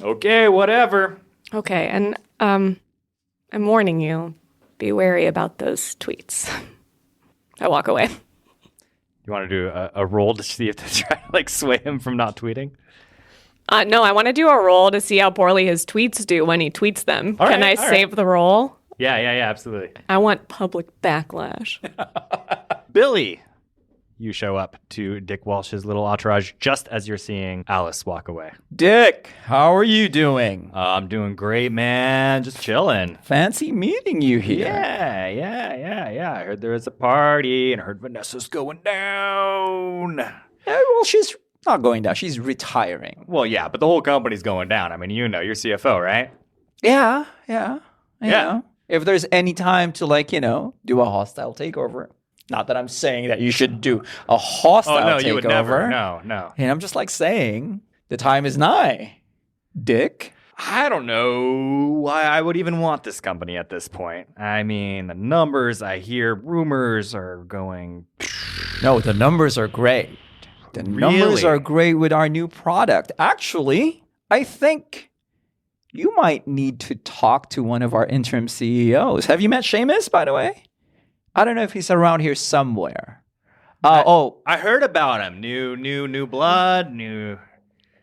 Okay, whatever. Okay, and I'm warning you, be wary about those tweets. I walk away. You want to do a roll to see if they try to like sway him from not tweeting? No, I want to do a roll to see how poorly his tweets do when he tweets them. All Can right, I all save the roll? Yeah, absolutely. I want public backlash. Billy, you show up to Dick Walsh's little entourage just as you're seeing Alice walk away. Dick, how are you doing? I'm doing great, man. Just chilling. Fancy meeting you here. Yeah. I heard there was a party and I heard Vanessa's going down. Well, she's not going down. She's retiring. Well, yeah, but the whole company's going down. I mean, you're CFO, right? Yeah. Yeah. If there's any time to do a hostile takeover, not that I'm saying that you should do a hostile takeover. Oh, no, you would never. No. And I'm just saying the time is nigh. Dick. I don't know why I would even want this company at this point. I mean, the numbers I hear, rumors are going. No, the numbers are great. The numbers Really? are great with our new product. Actually, I think you might need to talk to one of our interim CEOs. Have you met Seamus, by the way? I don't know if he's around here somewhere. I heard about him. New blood, new.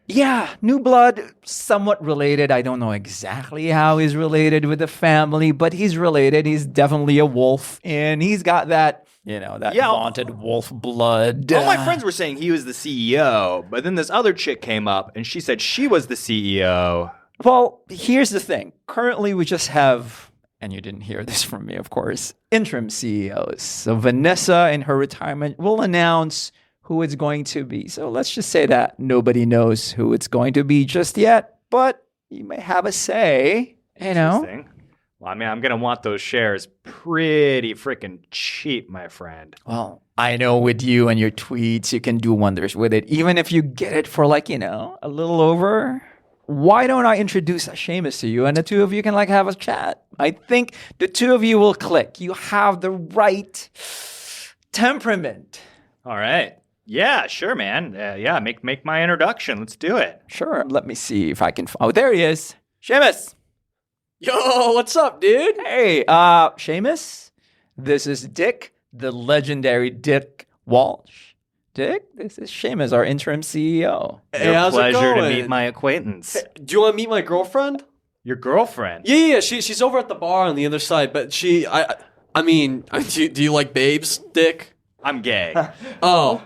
Yeah, new blood, somewhat related. I don't know exactly how he's related with the family, but he's related. He's definitely a wolf, and he's got that, vaunted wolf blood. All my friends were saying he was the CEO, but then this other chick came up and she said she was the CEO. Well, here's the thing. Currently, we just have, and you didn't hear this from me, of course, interim CEOs. So Vanessa, in her retirement, will announce who it's going to be. So let's just say that nobody knows who it's going to be just yet, but you may have a say, Interesting. Well, I mean, I'm going to want those shares pretty freaking cheap, my friend. Well, I know with you and your tweets, you can do wonders with it. Even if you get it for a little over. Why don't I introduce Seamus to you and the two of you can have a chat? I think the two of you will click. You have the right temperament. All right. Yeah, sure, man. Make my introduction. Let's do it. Sure. Let me see if I can. Oh, there he is. Seamus. Yo, what's up, dude? Hey, Seamus. This is Dick, the legendary Dick Walsh. Dick, this is Seamus, our interim CEO. Hey, how's it Pleasure to going? meet my acquaintance. Do you want to meet my girlfriend? Your girlfriend? Yeah. She's over at the bar on the other side. But I mean, do you like babes, Dick? I'm gay. Oh.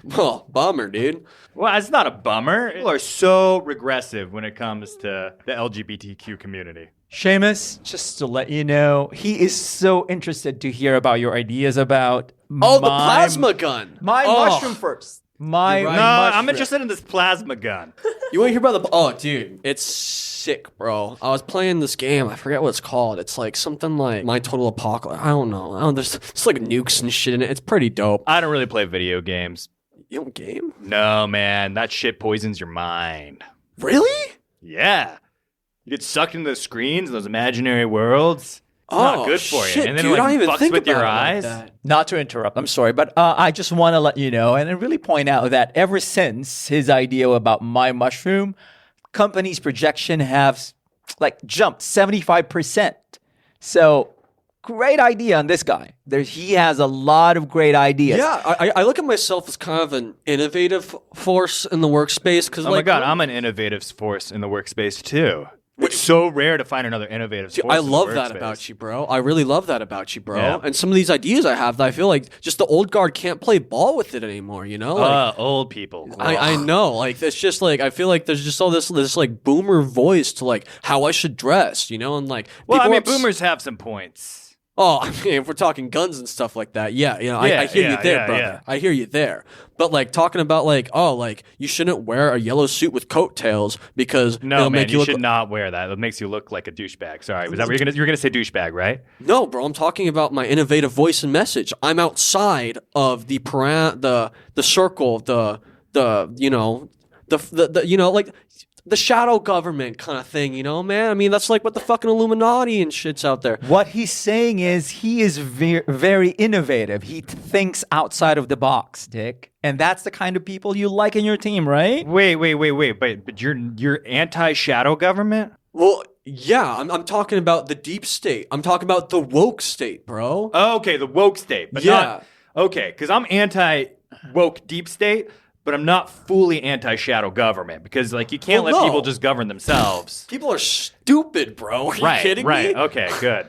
Well, bummer, dude. Well, it's not a bummer. People are so regressive when it comes to the LGBTQ community. Seamus, just to let you know, he is so interested to hear about your ideas about Oh, the plasma gun. My Oh. mushroom first. My You're right. No, I'm mushroom. interested in this plasma gun. You want to hear about the? Oh, dude, it's sick, bro. I was playing this game. I forget what it's called. It's like something like My Total Apocalypse. I don't know. There's like nukes and shit in it. It's pretty dope. I don't really play video games. You don't game? No, man. That shit poisons your mind. Really? Yeah. You get sucked into the screens, those imaginary worlds. not good for you. Shit, And then dude, it, I don't even fucks think with your about it eyes. like that. Not to interrupt, I'm sorry, but I just want to let you know and really point out that ever since his idea about my mushroom, company's projection have jumped 75%. So great idea on this guy. He has a lot of great ideas. Yeah, I look at myself as kind of an innovative force in the workspace. Because Oh my God, I'm an innovative force in the workspace too. It's so rare to find another innovative force. I in the love that workspace. about you, bro. I really love that about you, bro. Yeah. And some of these ideas I have that I feel like just the old guard can't play ball with it anymore, you know? Like, Old people. I know. Like, it's just like, I feel like there's just all this like boomer voice to like how I should dress, you know? And like, Well, I people mean, are boomers have some points. Oh, I mean, if we're talking guns and stuff like that, yeah, you know, I Yeah, hear you yeah, there, yeah, brother. yeah. I hear you there. But like talking about like, oh, like you shouldn't wear a yellow suit with coattails because No, it'll man, make you look should not wear that. It makes you look like a douchebag. Sorry, was that what you're gonna say? Douchebag, right? No, bro, I'm talking about my innovative voice and message. I'm outside of the circle, the you know, the you know, like the shadow government kind of thing, you know, man. I mean, that's like what the fucking Illuminati and shit's out there. What he's saying is he is very innovative. He thinks outside of the box, Dick. And that's the kind of people you like in your team, right? Wait. But you're anti-shadow government? Well, yeah, I'm talking about the deep state. I'm talking about the woke state, bro. Oh, okay, the woke state, but Yeah. not okay. Because I'm anti-woke deep state, but I'm not fully anti-shadow government because like you can't Well, let no. people just govern themselves. People are stupid, bro. Are you kidding Right. me? Okay. Good.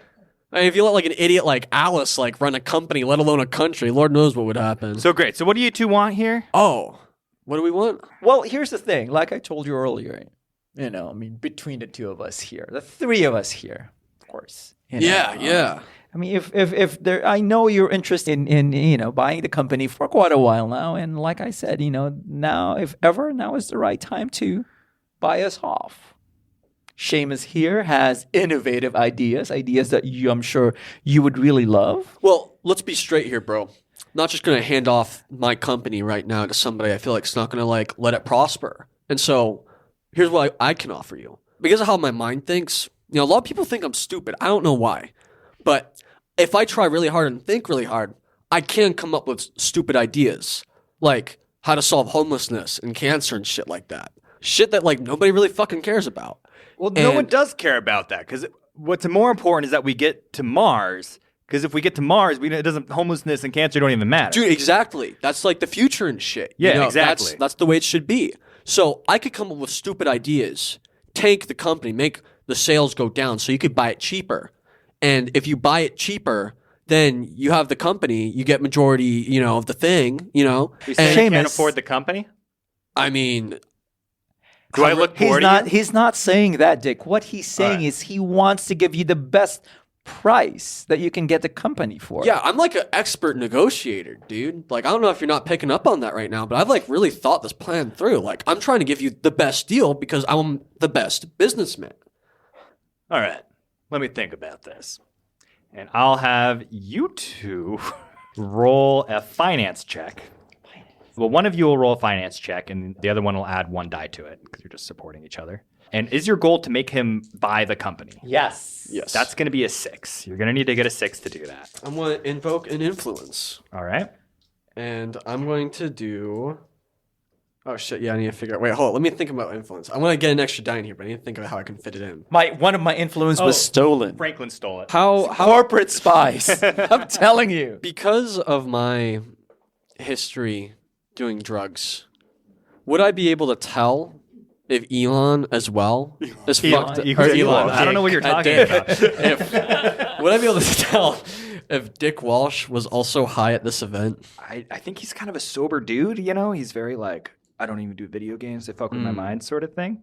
I mean, if you let like an idiot like Alice like run a company, let alone a country, Lord knows what would happen. So great. So what do you two want here? Oh, what do we want? Well, here's the thing. Like I told you earlier, you know, I mean, between the two of us here, the three of us here, of course. You know, Yeah. I mean, if there, I know you're interested in you know buying the company for quite a while now, and like I said, you know, now if ever, now is the right time to buy us off. Seamus here has innovative ideas that I'm sure you would really love. Well, let's be straight here, bro. Not just gonna hand off my company right now to somebody I feel like it's not gonna like let it prosper. And so, here's what I can offer you. Because of how my mind thinks, you know, a lot of people think I'm stupid. I don't know why. But if I try really hard and think really hard, I can come up with stupid ideas. Like how to solve homelessness and cancer and shit like that. Shit that like nobody really fucking cares about. Well, no And- one does care about that because what's more important is that we get to Mars. Because if we get to Mars, homelessness and cancer don't even matter. Dude, exactly. That's like the future and shit. Yeah, You know, exactly. That's the way it should be. So I could come up with stupid ideas, tank the company, make the sales go down so you could buy it cheaper. And if you buy it cheaper, then you have the company, you get majority, you know, of the thing, you know. You say you can't Seamus- afford the company? I mean, Do I look He's poor to not. you? He's not saying that, Dick. What he's saying right. is he wants to give you the best price that you can get the company for. yeah, I'm like an expert negotiator, dude. Like, I don't know if you're not picking up on that right now, but I've like really thought this plan through. Like, I'm trying to give you the best deal because I'm the best businessman. All right. Let me think about this. And I'll have you two roll a finance check. Well, one of you will roll a finance check, and the other one will add one die to it because you're just supporting each other. And is your goal to make him buy the company? Yes. Yes. That's going to be a 6. You're going to need to get a 6 to do that. I'm going to invoke an influence. All right. And I'm going to do... Oh, shit. Yeah, I need to figure out... Wait, hold on. Let me think about influence. I want to get an extra die in here, but I need to think about how I can fit it in. One of my influence was stolen. Franklin stole it. How Corporate spies. I'm telling you. because of my history doing drugs, would I be able to tell if Elon as well is fucked? Elon. Or Elon. I don't know what you're talking Dick. about. Would I be able to tell if Dick Walsh was also high at this event? I think he's kind of a sober dude, you know? He's very like, I don't even do video games. They fuck with my mind sort of thing.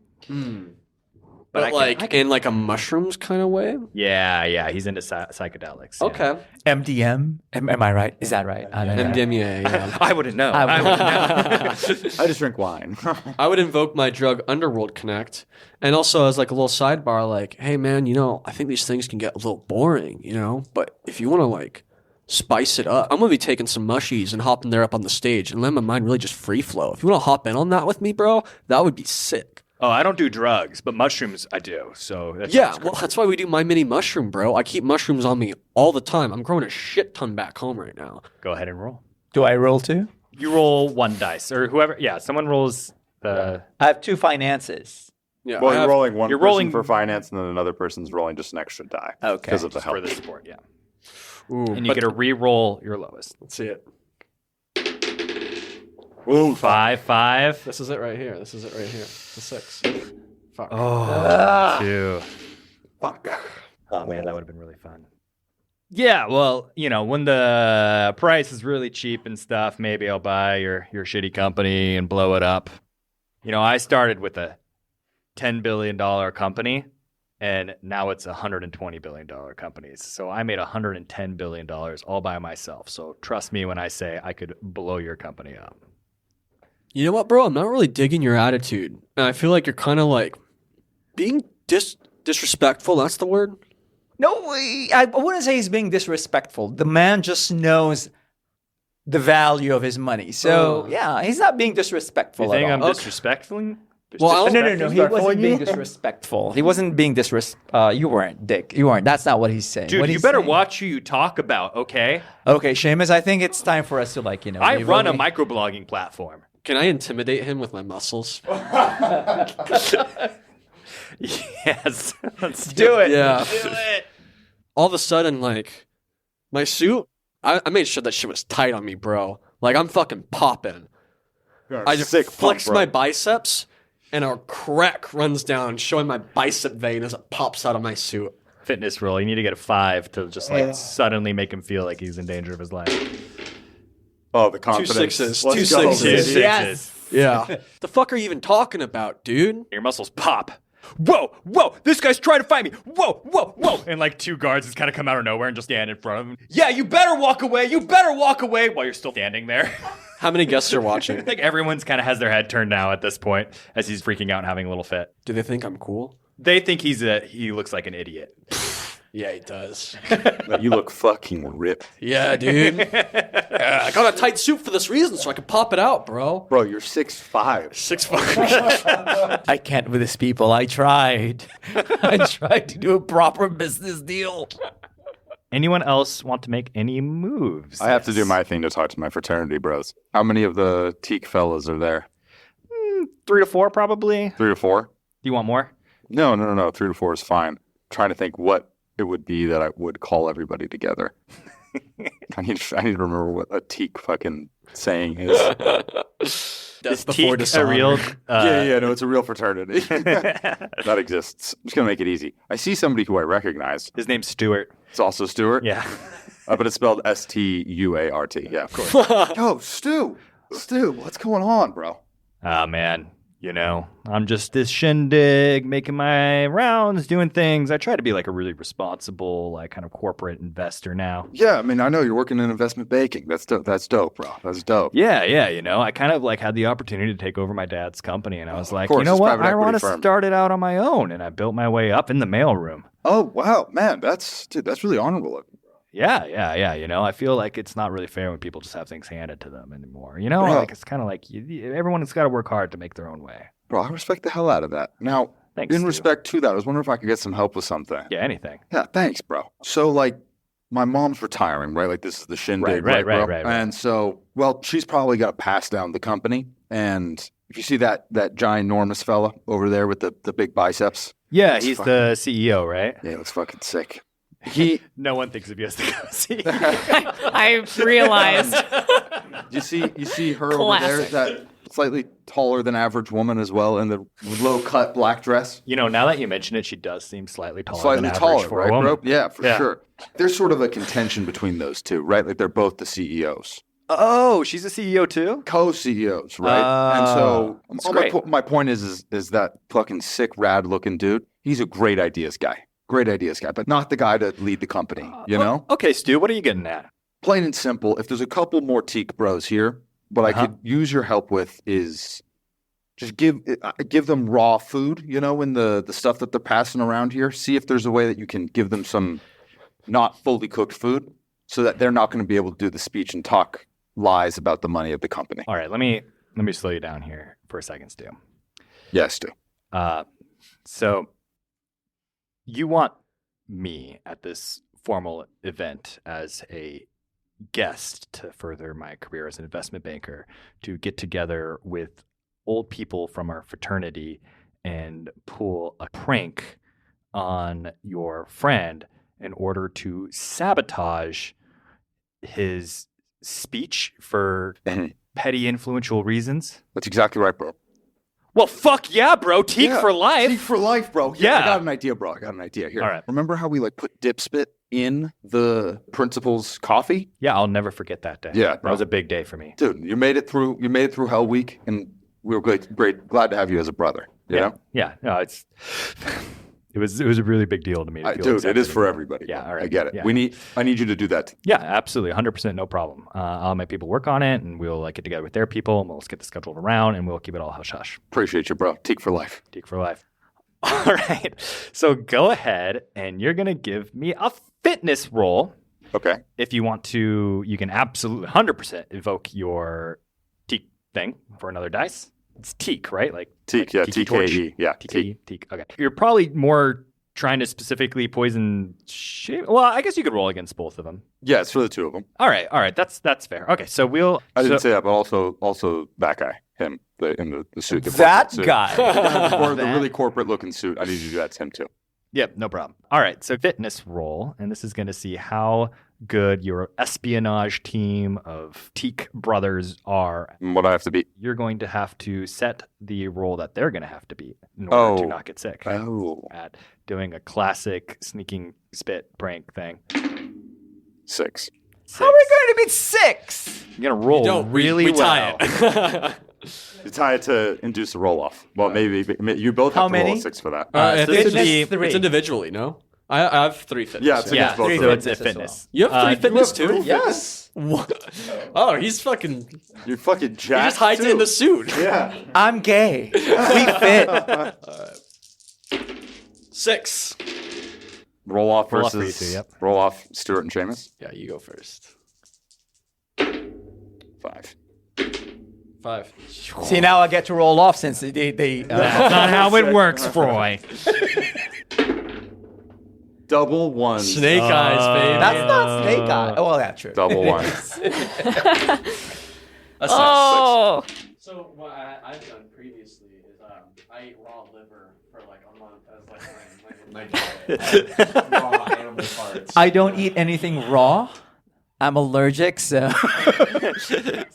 But I can- like I can- in like a mushrooms kind of way? Yeah. He's into psychedelics. yeah. Okay. MDM. Am I right? Is that right? I don't know. MDMA, yeah. I wouldn't know. I I wouldn't know. I just drink wine. I would invoke my drug Underworld Connect. And also as like a little sidebar, like, hey man, you know, I think these things can get a little boring, you know? But if you want to like spice it up, I'm going to be taking some mushies and hopping there up on the stage and let my mind really just free flow. If you want to hop in on that with me, bro, that would be sick. Oh, I don't do drugs, but mushrooms I do. So that Yeah, sounds well, that's why we do My Mini Mushroom, bro. I keep mushrooms on me all the time. I'm growing a shit ton back home right now. Go ahead and roll. Do I roll too? You roll 1 dice, or whoever. Yeah, someone rolls the. I have 2 finances. Yeah, Well, I you're have- rolling one you're person rolling- for finance, and then another person's rolling just an extra die. Okay. Because of the help. for the support, yeah. Ooh, And you get to re-roll your lowest. Let's see it. Ooh, 5, 5. This is it right here. This is it right here. The 6. Fuck. Oh, 2. Fuck. Oh man, that would have been really fun. Yeah, well, when the price is really cheap and stuff, maybe I'll buy your shitty company and blow it up. I started with a $10 billion company, and now it's a $120 billion company. So I made $110 billion all by myself. So trust me when I say I could blow your company up. You know what, bro? I'm not really digging your attitude. And I feel like you're kind of like being disrespectful. That's the word. No, I wouldn't say he's being disrespectful. The man just knows the value of his money. So, yeah, he's not being disrespectful You think at I'm all. disrespectful? Well, No. He wasn't being disrespectful. He wasn't being disrespectful. You weren't, Dick. You weren't. That's not what he's saying. Dude, What you he's better saying- watch who you talk about, okay? Okay, Seamus, I think it's time for us to I leave run a early. microblogging platform. Can I intimidate him with my muscles? Yes. Let's Do it. Yeah. Do it. All of a sudden, like, my suit, I made sure that shit was tight on me, bro. Like, I'm fucking popping. I just flex my biceps, and a crack runs down, showing my bicep vein as it pops out of my suit. Fitness roll. You need to get a 5 to just suddenly make him feel like he's in danger of his life. Oh, the confidence. 6s. Let's 2 go. 6s. Yes. Yeah. The fuck are you even talking about, dude? Your muscles pop. Whoa, this guy's trying to find me. Whoa. And like 2 guards just kind of come out of nowhere and just stand in front of him. Yeah, you better walk away while you're still standing there. How many guests are watching? Like everyone's kind of has their head turned now at this point as he's freaking out and having a little fit. Do they think I'm cool? They think he looks like an idiot. Yeah, he does. You look fucking ripped. Yeah, dude. Yeah, I got a tight suit for this reason, so I can pop it out, bro. Bro, you're 6'5". 6 fuckers. I can't with these people. I tried. I tried to do a proper business deal. Anyone else want to make any moves? I have to do my thing to talk to my fraternity bros. How many of the teak fellas are there? 3 to 4 probably. 3 to 4? Do you want more? No. 3 to 4 is fine. trying to think what it would be that I would call everybody together. I need to remember what a teak fucking saying is. That's Is before teak a dishonor. real? No, it's a real fraternity. That exists. I'm just going to make it easy. I see somebody who I recognize. His name's Stewart. It's also Stewart. Yeah. But it's spelled Stuart. Yeah, of course. Yo, Stu, what's going on, bro? Oh, man. You know, I'm just this shindig, making my rounds, doing things. I try to be like a really responsible, like kind of corporate investor now. Yeah, I mean, I know you're working in investment banking. That's dope, bro. That's dope. Yeah. You know, I kind of like had the opportunity to take over my dad's company, and I was like, course, you know it's what? private I equity want to firm. start it out on my own, and I built my way up in the mailroom. Oh, wow, man, that's really honorable of you. Yeah. You know, I feel like it's not really fair when people just have things handed to them anymore. You know, Bro. like it's kind of like everyone's got to work hard to make their own way. Bro, I respect the hell out of that. Now, Thanks, in Stu. respect to that, I was wondering if I could get some help with something. Yeah, anything. Yeah, thanks, bro. So, like, my mom's retiring, right? Like, this is the shindig, Right. bro? And so, well, she's probably got to pass down the company. And if you see that ginormous fella over there with the big biceps, Yeah, It's he's fucking- the CEO, right? yeah, he looks fucking sick. He, No one thinks of you as the CEO. I realized. you see her over there, Classic. that slightly taller than average woman as well, in the low cut black dress. You know, now that you mention it, she does seem slightly taller Slightly than average taller, for right, a woman. bro? Yeah, for Yeah. sure. There's sort of a contention between those two, right? Like, they're both the CEOs. Oh, she's a CEO too? Co-CEOs, right? And so that's all great. my point is that fucking sick, rad-looking dude, he's a great ideas guy. But not the guy to lead the company, you know? Okay, Stu, what are you getting at? Plain and simple, if there's a couple more teak bros here, what I could use your help with is just give them raw food, you know, in the stuff that they're passing around here. See if there's a way that you can give them some not fully cooked food so that they're not going to be able to do the speech and talk lies about the money of the company. All right, let me slow you down here for a second, Stu. Yes, Stu. So you want me at this formal event as a guest to further my career as an investment banker, to get together with old people from our fraternity and pull a prank on your friend in order to sabotage his speech for petty influential reasons? That's exactly right, bro. Well, fuck yeah, bro. Teak for life. Teak for life, bro. Yeah. I got an idea, bro. I got an idea. Here. All right. Remember how we put dipspit in the principal's coffee? Yeah, I'll never forget that day. Yeah, That bro. was a big day for me. Dude, you made it through Hell Week, and we were glad to have you as a brother. You know? Yeah. No, it's it was a really big deal to me. To feel Dude, it accepted is for and- everybody. Yeah, bro. all right. I get it. Yeah. I need you to do that. Yeah, absolutely. 100% no problem. I'll make people work on it, and we'll get together with their people, and we'll get the schedule around, and we'll keep it all hush-hush. Appreciate you, bro. Teak for life. Teak for life. All right. So go ahead, and you're going to give me a fitness roll. Okay. If you want to, you can absolutely 100% evoke your teak thing for another dice. It's teak, right? Teak, yeah, tiki torch. TKE. Yeah, teak. Teak. Okay. You're probably more trying to specifically poison shit. Well, I guess you could roll against both of them. Yeah, it's for the two of them. All right. That's fair. Okay. So we'll. I didn't say that, but also that guy, him, in the suit. The That corporate suit. guy. Or the really corporate-looking suit. I need you to do that to him, too. Yep, no problem. All right, so fitness roll, and this is going to see how good your espionage team of Teak brothers are. And what I have to beat. You're going to have to set the roll that they're going to have to beat in order to not get sick Oh. at doing a classic sneaking spit prank thing. 6. How are we going to beat 6? You're going to roll Don't really we tie well. it. You tie it to induce a roll-off. Well, maybe you both How have to roll many? a 6 for that. I so think this would be- Fitness 3. it's individually, no? I have 3 fitness. Yeah, it's Yeah, against both three of so them. it's a fitness as fitness. You have 3 fitness you have too? three Yes. What? Oh, he's fucking. You're fucking He jacked, just hides it in too. the suit. Yeah. I'm gay. We fit. 6. Roll-off Roll off versus... for you two, yep. Roll-off Stewart and Seamus. Yeah, you go first. 5. 5. See, now I get to roll off since they That's not how it works, Froi. Double ones. Snake eyes, baby. That's not snake eye. Oh, well, that's true. Double ones. Oh, So what I've done previously is I ate raw liver for like a month as my diet. Raw animal parts. I don't eat anything raw. I'm allergic, so.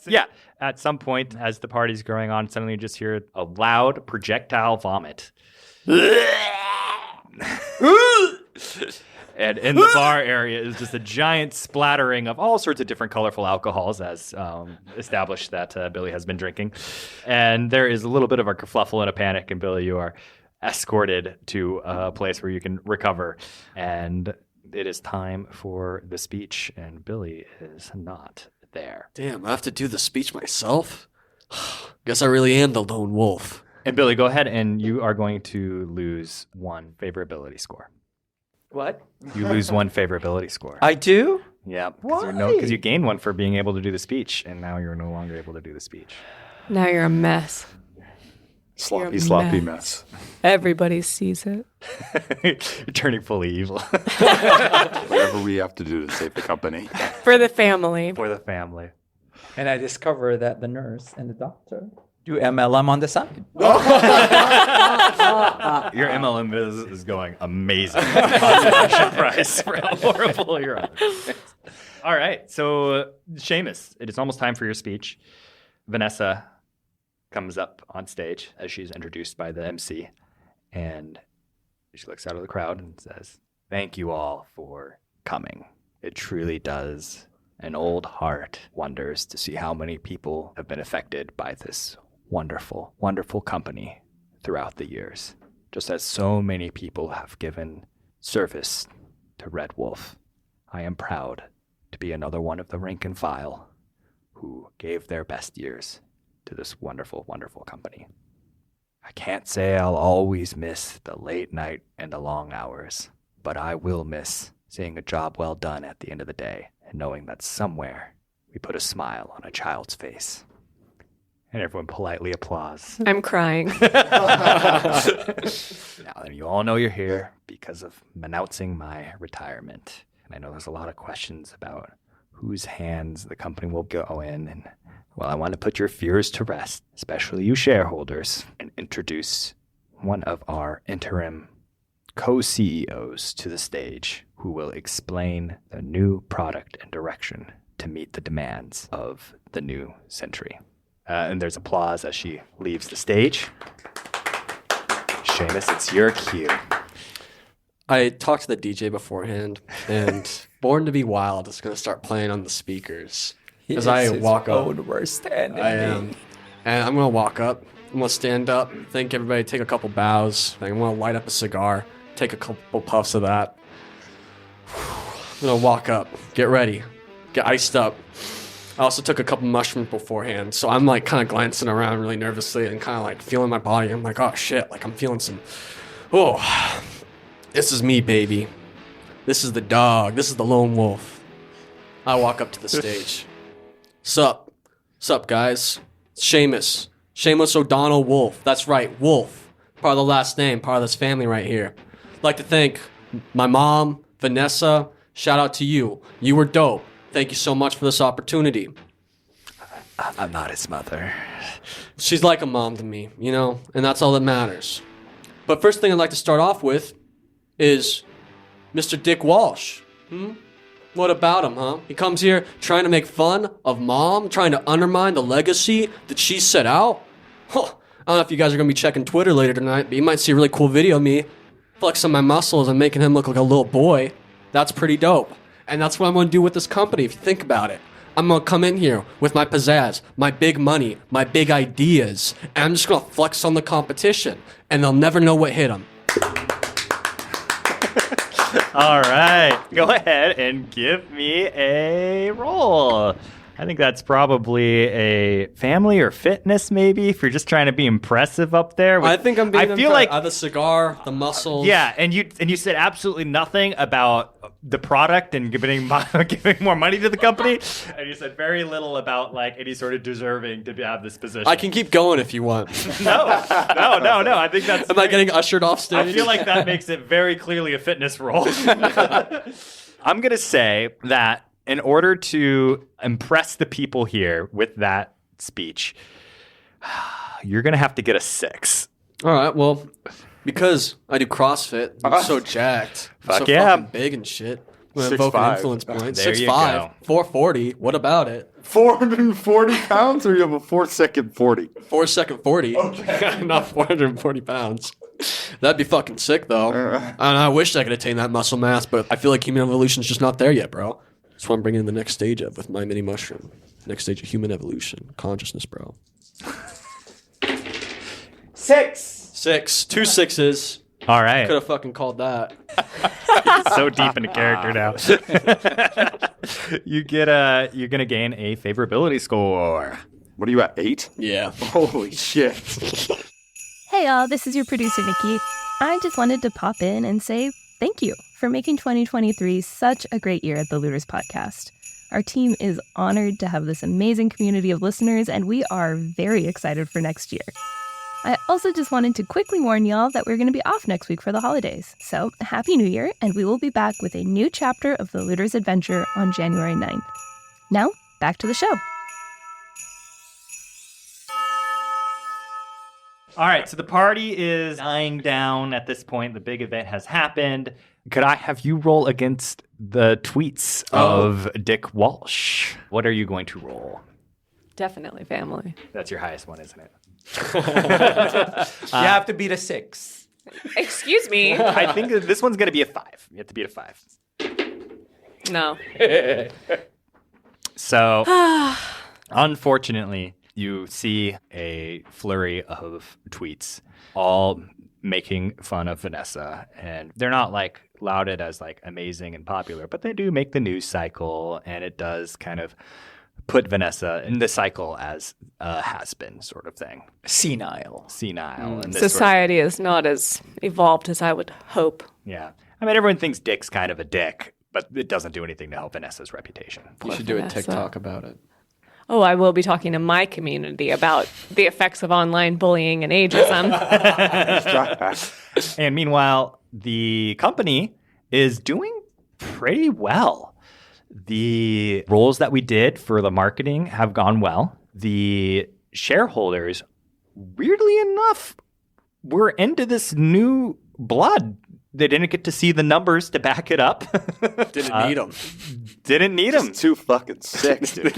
Yeah, at some point as the party's going on, suddenly you just hear a loud projectile vomit. And in the bar area is just a giant splattering of all sorts of different colorful alcohols, as established that Billy has been drinking. And there is a little bit of a kerfluffle and a panic, and Billy, you are escorted to a place where you can recover. And it is time for the speech, and Billy is not there. Damn, I have to do the speech myself? Guess I really am the lone wolf. And Billy, go ahead, and you are going to lose 1 favorability score. What? You lose 1 favorability score. I do? Yeah, Why? because you gained 1 for being able to do the speech, and now you're no longer able to do the speech. now you're a mess. Sloppy, You're a sloppy mess. mess. Everybody sees it. You're turning fully evil Whatever we have to do to save the company. For the family. for the family. And I discover that the nurse and the doctor do MLM on the side. Your MLM is going amazing. Consolation prize for how horrible you're on. All right, so Seamus, it is almost time for your speech. Vanessa comes up on stage as she's introduced by the MC, and she looks out of the crowd and says, "Thank you all for coming. It truly does. An old heart wonders to see how many people have been affected by this wonderful, wonderful company throughout the years, just as so many people have given service to Red Wolf. I am proud to be another one of the rank and file who gave their best years to this wonderful, wonderful company. I can't say I'll always miss the late night and the long hours, but I will miss seeing a job well done at the end of the day and knowing that somewhere we put a smile on a child's face. And everyone politely applauds. I'm crying. Now, you all know you're here because of announcing my retirement. And I know there's a lot of questions about whose hands the company will go in. And, well, I want to put your fears to rest, especially you shareholders, and introduce one of our interim co-CEOs to the stage who will explain the new product and direction to meet the demands of the new century. And there's applause as she leaves the stage. Seamus, it's your cue. I talked to the DJ beforehand, and Born to Be Wild is going to start playing on the speakers. As I walk up, worst enemy. I am. And I'm going to walk up. I'm going to stand up, thank everybody, take a couple bows. I'm going to light up a cigar, take a couple puffs of that. I'm going to walk up, get ready, get iced up. I also took a couple mushrooms beforehand, so I'm like kind of glancing around really nervously and kind of like feeling my body. I'm like, oh shit, like I'm feeling some, oh, this is me, baby. This is the dog. This is the lone wolf. I walk up to the stage. Sup, guys. It's Seamus O'Donnell Wolfe. That's right, Wolfe. Part of the last name, part of this family right here. I'd like to thank my mom, Vanessa. Shout out to you. You were dope. Thank you so much for this opportunity. I'm not his mother. She's like a mom to me, you know, and that's all that matters. But first thing I'd like to start off with is Mr. Dick Walsh. What about him, huh? He comes here trying to make fun of mom, trying to undermine the legacy that she set out. Huh. I don't know if you guys are going to be checking Twitter later tonight, but you might see a really cool video of me flexing my muscles and making him look like a little boy. That's pretty dope. And that's what I'm going to do with this company, if you think about it. I'm going to come in here with my pizzazz, my big money, my big ideas, and I'm just going to flex on the competition, and they'll never know what hit them. All right. Go ahead and give me a roll. I think that's probably a family or fitness, maybe, if you're just trying to be impressive up there. I think I'm being I feel like the cigar, the muscles. Yeah, and you said absolutely nothing about the product and giving more money to the company, and you said very little about like any sort of deserving to have this position. I can keep going if you want. No. I think that's. Am I getting ushered off stage? I feel like that makes it very clearly a fitness role. I'm gonna say that in order to impress the people here with that speech, you're gonna have to get a 6. All right, well, because I do CrossFit, I'm so jacked. I'm Fuck so yeah. fucking big and shit. I'm gonna invoke an 6'5". influence point. There you 6'5", go. 440. What about it? 440 pounds, or you have a 4-second 40? 4 second 40. Okay. Not 440 pounds. That'd be fucking sick, though. And I wish I could attain that muscle mass, but I feel like human evolution's just not there yet, bro. That's what I'm bringing in the next stage of with my mini mushroom. Next stage of human evolution. Consciousness, bro. 6. 2 6s. All right. Could have fucking called that. So deep into character now. You're gonna gain a favorability score. What are you at, 8? Yeah. Holy shit. Hey y'all, this is your producer Nikki. I just wanted to pop in and say thank you for making 2023 such a great year at the Looters Podcast. Our team is honored to have this amazing community of listeners, and we are very excited for next year. I also just wanted to quickly warn y'all that we're going to be off next week for the holidays. So, Happy New Year, and we will be back with a new chapter of the Looters Adventure on January 9th. Now, back to the show. All right, so the party is dying down at this point. The big event has happened. Could I have you roll against the tweets of Dick Walsh? What are you going to roll? Definitely family. That's your highest one, isn't it? You have to beat a 6. Excuse me. I think that this one's going to be a 5. You have to beat a 5. No. So, unfortunately, you see a flurry of tweets all making fun of Vanessa, and they're not like lauded as like amazing and popular, but they do make the news cycle, and it does kind of put Vanessa in the cycle as a has-been sort of thing. Senile. And this sort of- Society is not as evolved as I would hope. yeah. I mean, everyone thinks Dick's kind of a dick, but it doesn't do anything to help Vanessa's reputation. You should do a Vanessa. TikTok about it. Oh, I will be talking to my community about the effects of online bullying and ageism. And meanwhile, the company is doing pretty well. The roles that we did for the marketing have gone well. The shareholders, weirdly enough, we're into this new blood. They didn't get to see the numbers to back it up. Didn't need them. Didn't need them. Just too fucking sick, dude.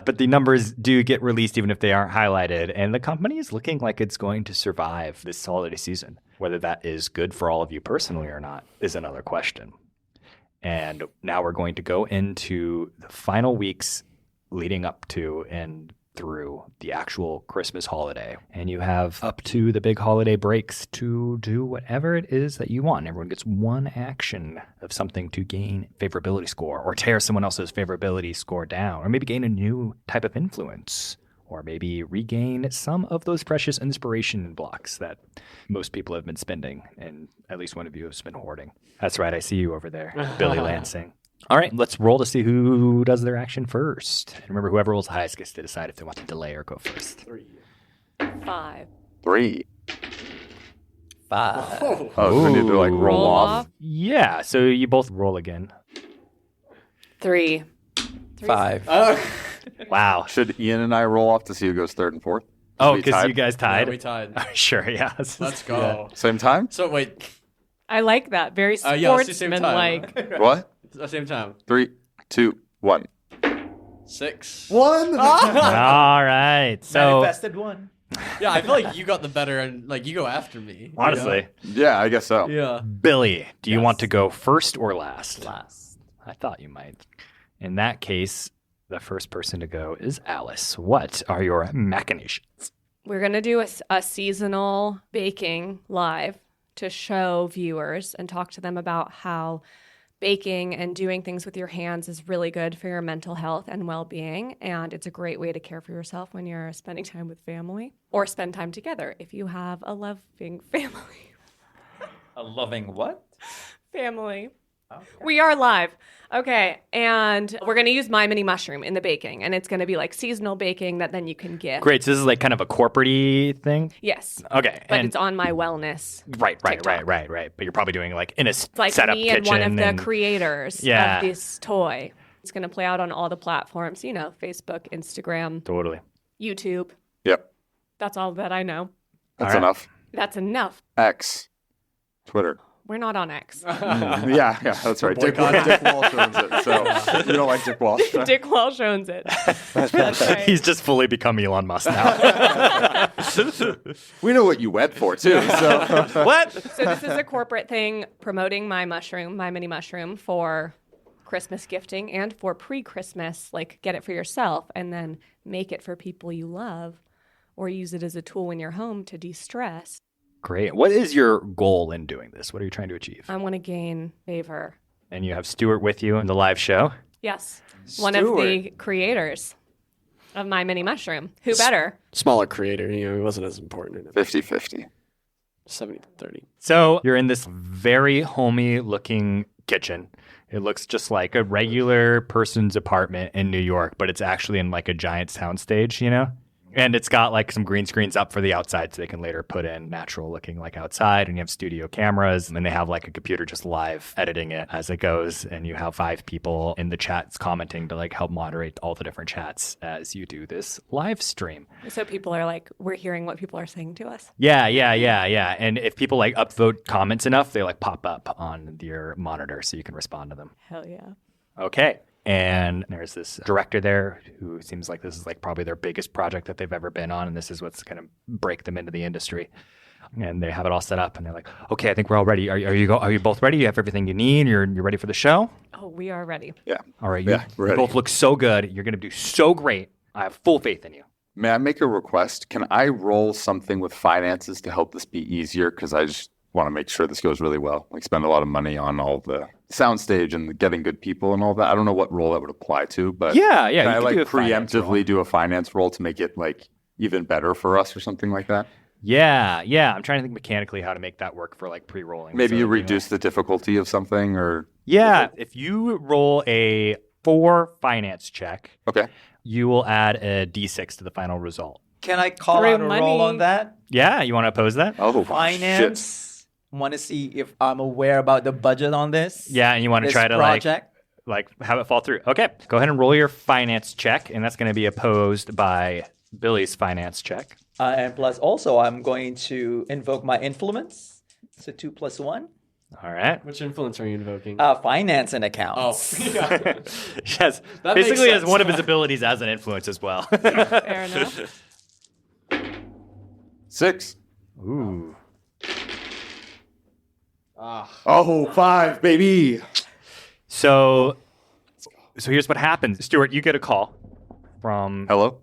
But the numbers do get released even if they aren't highlighted. And the company is looking like it's going to survive this holiday season. Whether that is good for all of you personally or not is another question. And now we're going to go into the final weeks leading up to and through the actual Christmas holiday. And you have up to the big holiday breaks to do whatever it is that you want. Everyone gets one action of something to gain favorability score or tear someone else's favorability score down, or maybe gain a new type of influence, or maybe regain some of those precious inspiration blocks that most people have been spending, and at least one of you has been hoarding. That's right, I see you over there, Billy Lansing. All right, let's roll to see who does their action first. And remember, whoever rolls the highest gets to decide if they want to delay or go first. 5. 3. 5. Oh, we need to like roll off. Yeah, so you both roll again. 3. 5. Wow. Should Ian and I roll off to see who goes third and fourth? Oh, We because tied? you guys tied? Yeah, we tied. Sure, yeah. Let's go. Same time? So wait. I like that. Very Yeah, let's do same time. sportsman-like. What? At the same time. 3, 2, 1. 6. 1. All right. So, Manifested one. Yeah, I feel like you got the better and like you go after me. honestly, Yeah, I guess so. Yeah. Billy, do you want to go first or last? Last. I thought you might. In that case, the first person to go is Alice. What are your machinations? We're going to do a seasonal baking live to show viewers and talk to them about how baking and doing things with your hands is really good for your mental health and well-being. And it's a great way to care for yourself when you're spending time with family or spend time together if you have a loving family. A loving what? Family. We are live. Okay. And we're going to use My Mini Mushroom in the baking. And it's going to be like seasonal baking that then you can gift. Great. So this is like kind of a corporate-y thing? Yes. Okay. But and it's on my wellness. right. TikTok. But you're probably doing like in a It's like setup me kitchen. and one of the creators Yeah. of this toy. It's going to play out on all the platforms, Facebook, Instagram, Totally. YouTube. Yep. That's all that I know. That's All right. enough. That's enough. X. Twitter. We're not on X. Yeah, that's right. Dick Walsh owns it. So you don't like Dick Walsh? Dick Walsh owns it. That's right. He's just fully become Elon Musk now. We know what you went for, too. So What? So this is a corporate thing promoting My Mini Mushroom for Christmas gifting and for pre-Christmas, like get it for yourself and then make it for people you love or use it as a tool when you're home to de-stress. Great. What is your goal in doing this? What are you trying to achieve? I want to gain favor. And you have Stewart with you in the live show. Yes. One of the creators of My Mini Mushroom. Who better? Smaller creator, he wasn't as important in it. 50-50. 70-30. So you're in this very homey looking kitchen. It looks just like a regular person's apartment in New York, but it's actually in like a giant soundstage, And it's got like some green screens up for the outside so they can later put in natural looking like outside. And you have studio cameras and they have like a computer just live editing it as it goes. And you have 5 people in the chats commenting to like help moderate all the different chats as you do this live stream. So people are like, we're hearing what people are saying to us. Yeah. And if people like upvote comments enough, they like pop up on your monitor so you can respond to them. Hell yeah. Okay. And there's this director there who seems like this is like probably their biggest project that they've ever been on. And this is what's going to break them into the industry. And they have it all set up and they're like, okay, I think we're all ready. Are you both ready? You have everything you need? You're ready for the show? Oh, we are ready. Yeah. All right. Yeah, You ready. both look so good. You're going to do so great. I have full faith in you. May I make a request? Can I roll something with finances to help this be easier? Because I just want to make sure this goes really well. Like spend a lot of money on all the soundstage and getting good people and all that. I don't know what role that would apply to, but Yeah. can I you like could do a finance role. preemptively do a finance role to make it like even better for us or something like that? Yeah. I'm trying to think mechanically how to make that work for like pre-rolling. Maybe So, you reduce the difficulty of something or Yeah. If you roll a 4 finance check, okay. you will add a d6 to the final result. Can I call Through out a roll money. on that? Yeah, you want to oppose that? Oh, shit. Finance. Want to see if I'm aware about the budget on this? Yeah, and you want to This try to project? like have it fall through. Okay, go ahead and roll your finance check, and that's going to be opposed by Billy's finance check. And plus, also, I'm going to invoke my influence. So 2 + 1. All right. Which influence are you invoking? Finance and accounts. yeah. Yes, That makes basically as sense. one of his abilities as an influence as well. Fair enough. 6. Ooh. Oh, 5, baby. So here's what happens. Stewart, you get a call from Hello?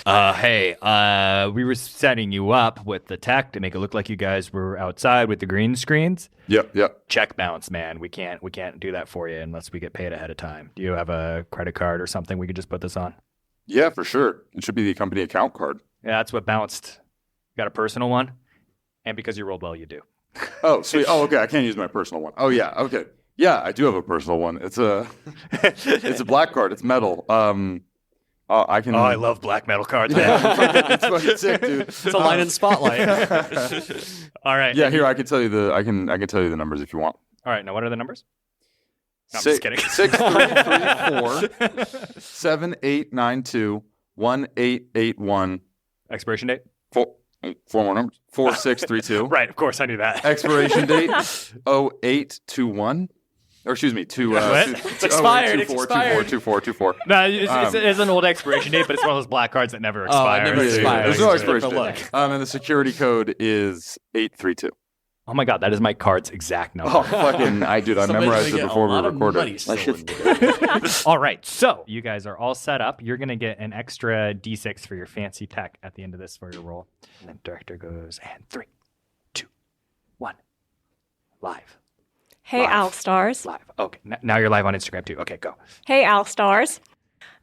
hey, we were setting you up with the tech to make it look like you guys were outside with the green screens. Yep. Check bounce, man. We can't do that for you unless we get paid ahead of time. Do you have a credit card or something we could just put this on? Yeah, for sure. It should be the company account card. Yeah, that's what bounced. You got a personal one? And because you rolled well, you do. Oh, sweet. Oh, okay. I can't use my personal one. Oh, yeah. Okay. Yeah, I do have a personal one. It's a black card. It's metal. I can. Oh, I love black metal cards. Man. Yeah, it's fucking sick, dude. It's a line in Spotlight. All right. Yeah, here I can tell you I can tell you the numbers if you want. All right. Now, what are the numbers? No, I'm just kidding. 6334 7892 1881 Expiration date? 4 more numbers. 4632. Right. Of course, I knew that. Expiration date 0821. Or excuse me, What? It's expired. It's expired. 24. No, it's an old expiration date, but it's one of those black cards that never expire. never Yeah, expires. There's no It's just expiration for date. And the security code is 832. Oh my God, that is my card's exact number. Oh, fucking, I memorized it before we recorded. All right, so you guys are all set up. You're going to get an extra D6 for your fancy tech at the end of this for your roll. And then director goes, and 3, 2, 1, live. Hey, Live. Al Stars. Live. Okay, now you're live on Instagram too. Okay, go. Hey, Al Stars.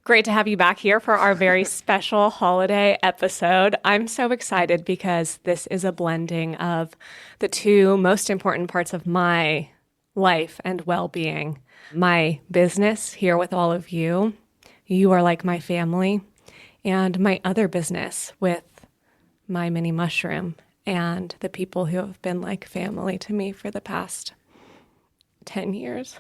Great to have you back here for our very special holiday episode. I'm so excited because this is a blending of the two most important parts of my life and well-being. My business here with all of you. You are like my family. And my other business with my mini mushroom and the people who have been like family to me for the past 10 years.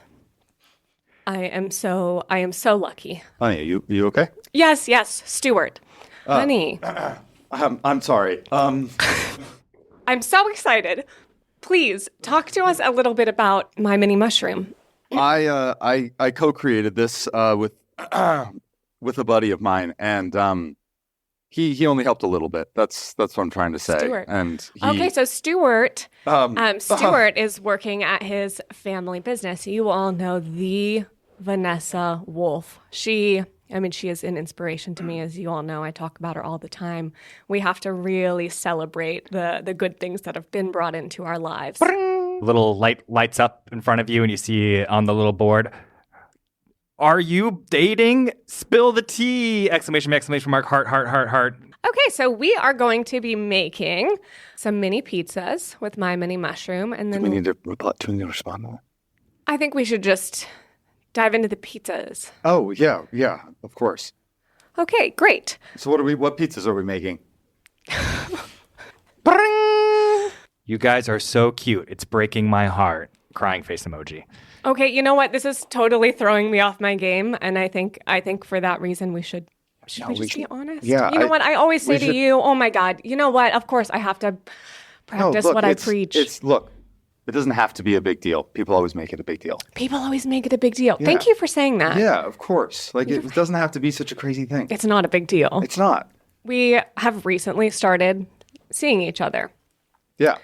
I am so lucky. Honey, you okay? Yes, Stewart. Honey, I'm sorry. I'm so excited. Please talk to us a little bit about my mini mushroom. I co-created this with a buddy of mine, and he only helped a little bit. That's what I'm trying to say. Stewart. And Okay, so Stewart, Um, Stewart is working at his family business. You all know the Vanessa Wolfe. She is an inspiration to me, as you all know. I talk about her all the time. We have to really celebrate the good things that have been brought into our lives. Little light lights up in front of you, and you see on the little board, "Are you dating? Spill the tea!" Exclamation mark, heart. Okay, so we are going to be making some mini pizzas with my mini mushroom, and then we need to respond to that. I think we should just dive into the pizzas. Oh yeah, of course. Okay, great. So what pizzas are we making? You guys are so cute. It's breaking my heart. Crying face emoji. Okay, you know what? This is totally throwing me off my game, and I think for that reason we should we just be honest? Yeah, You know what? I always say we to should- you, "Oh my God, you know what? Of course I have to practice what I preach." Look, it doesn't have to be a big deal. People always make it a big deal. People always make it a big deal. Thank you for saying that. Yeah, of course. Like it doesn't have to be such a crazy thing. It's not a big deal. It's not. We have recently started seeing each other. Yeah,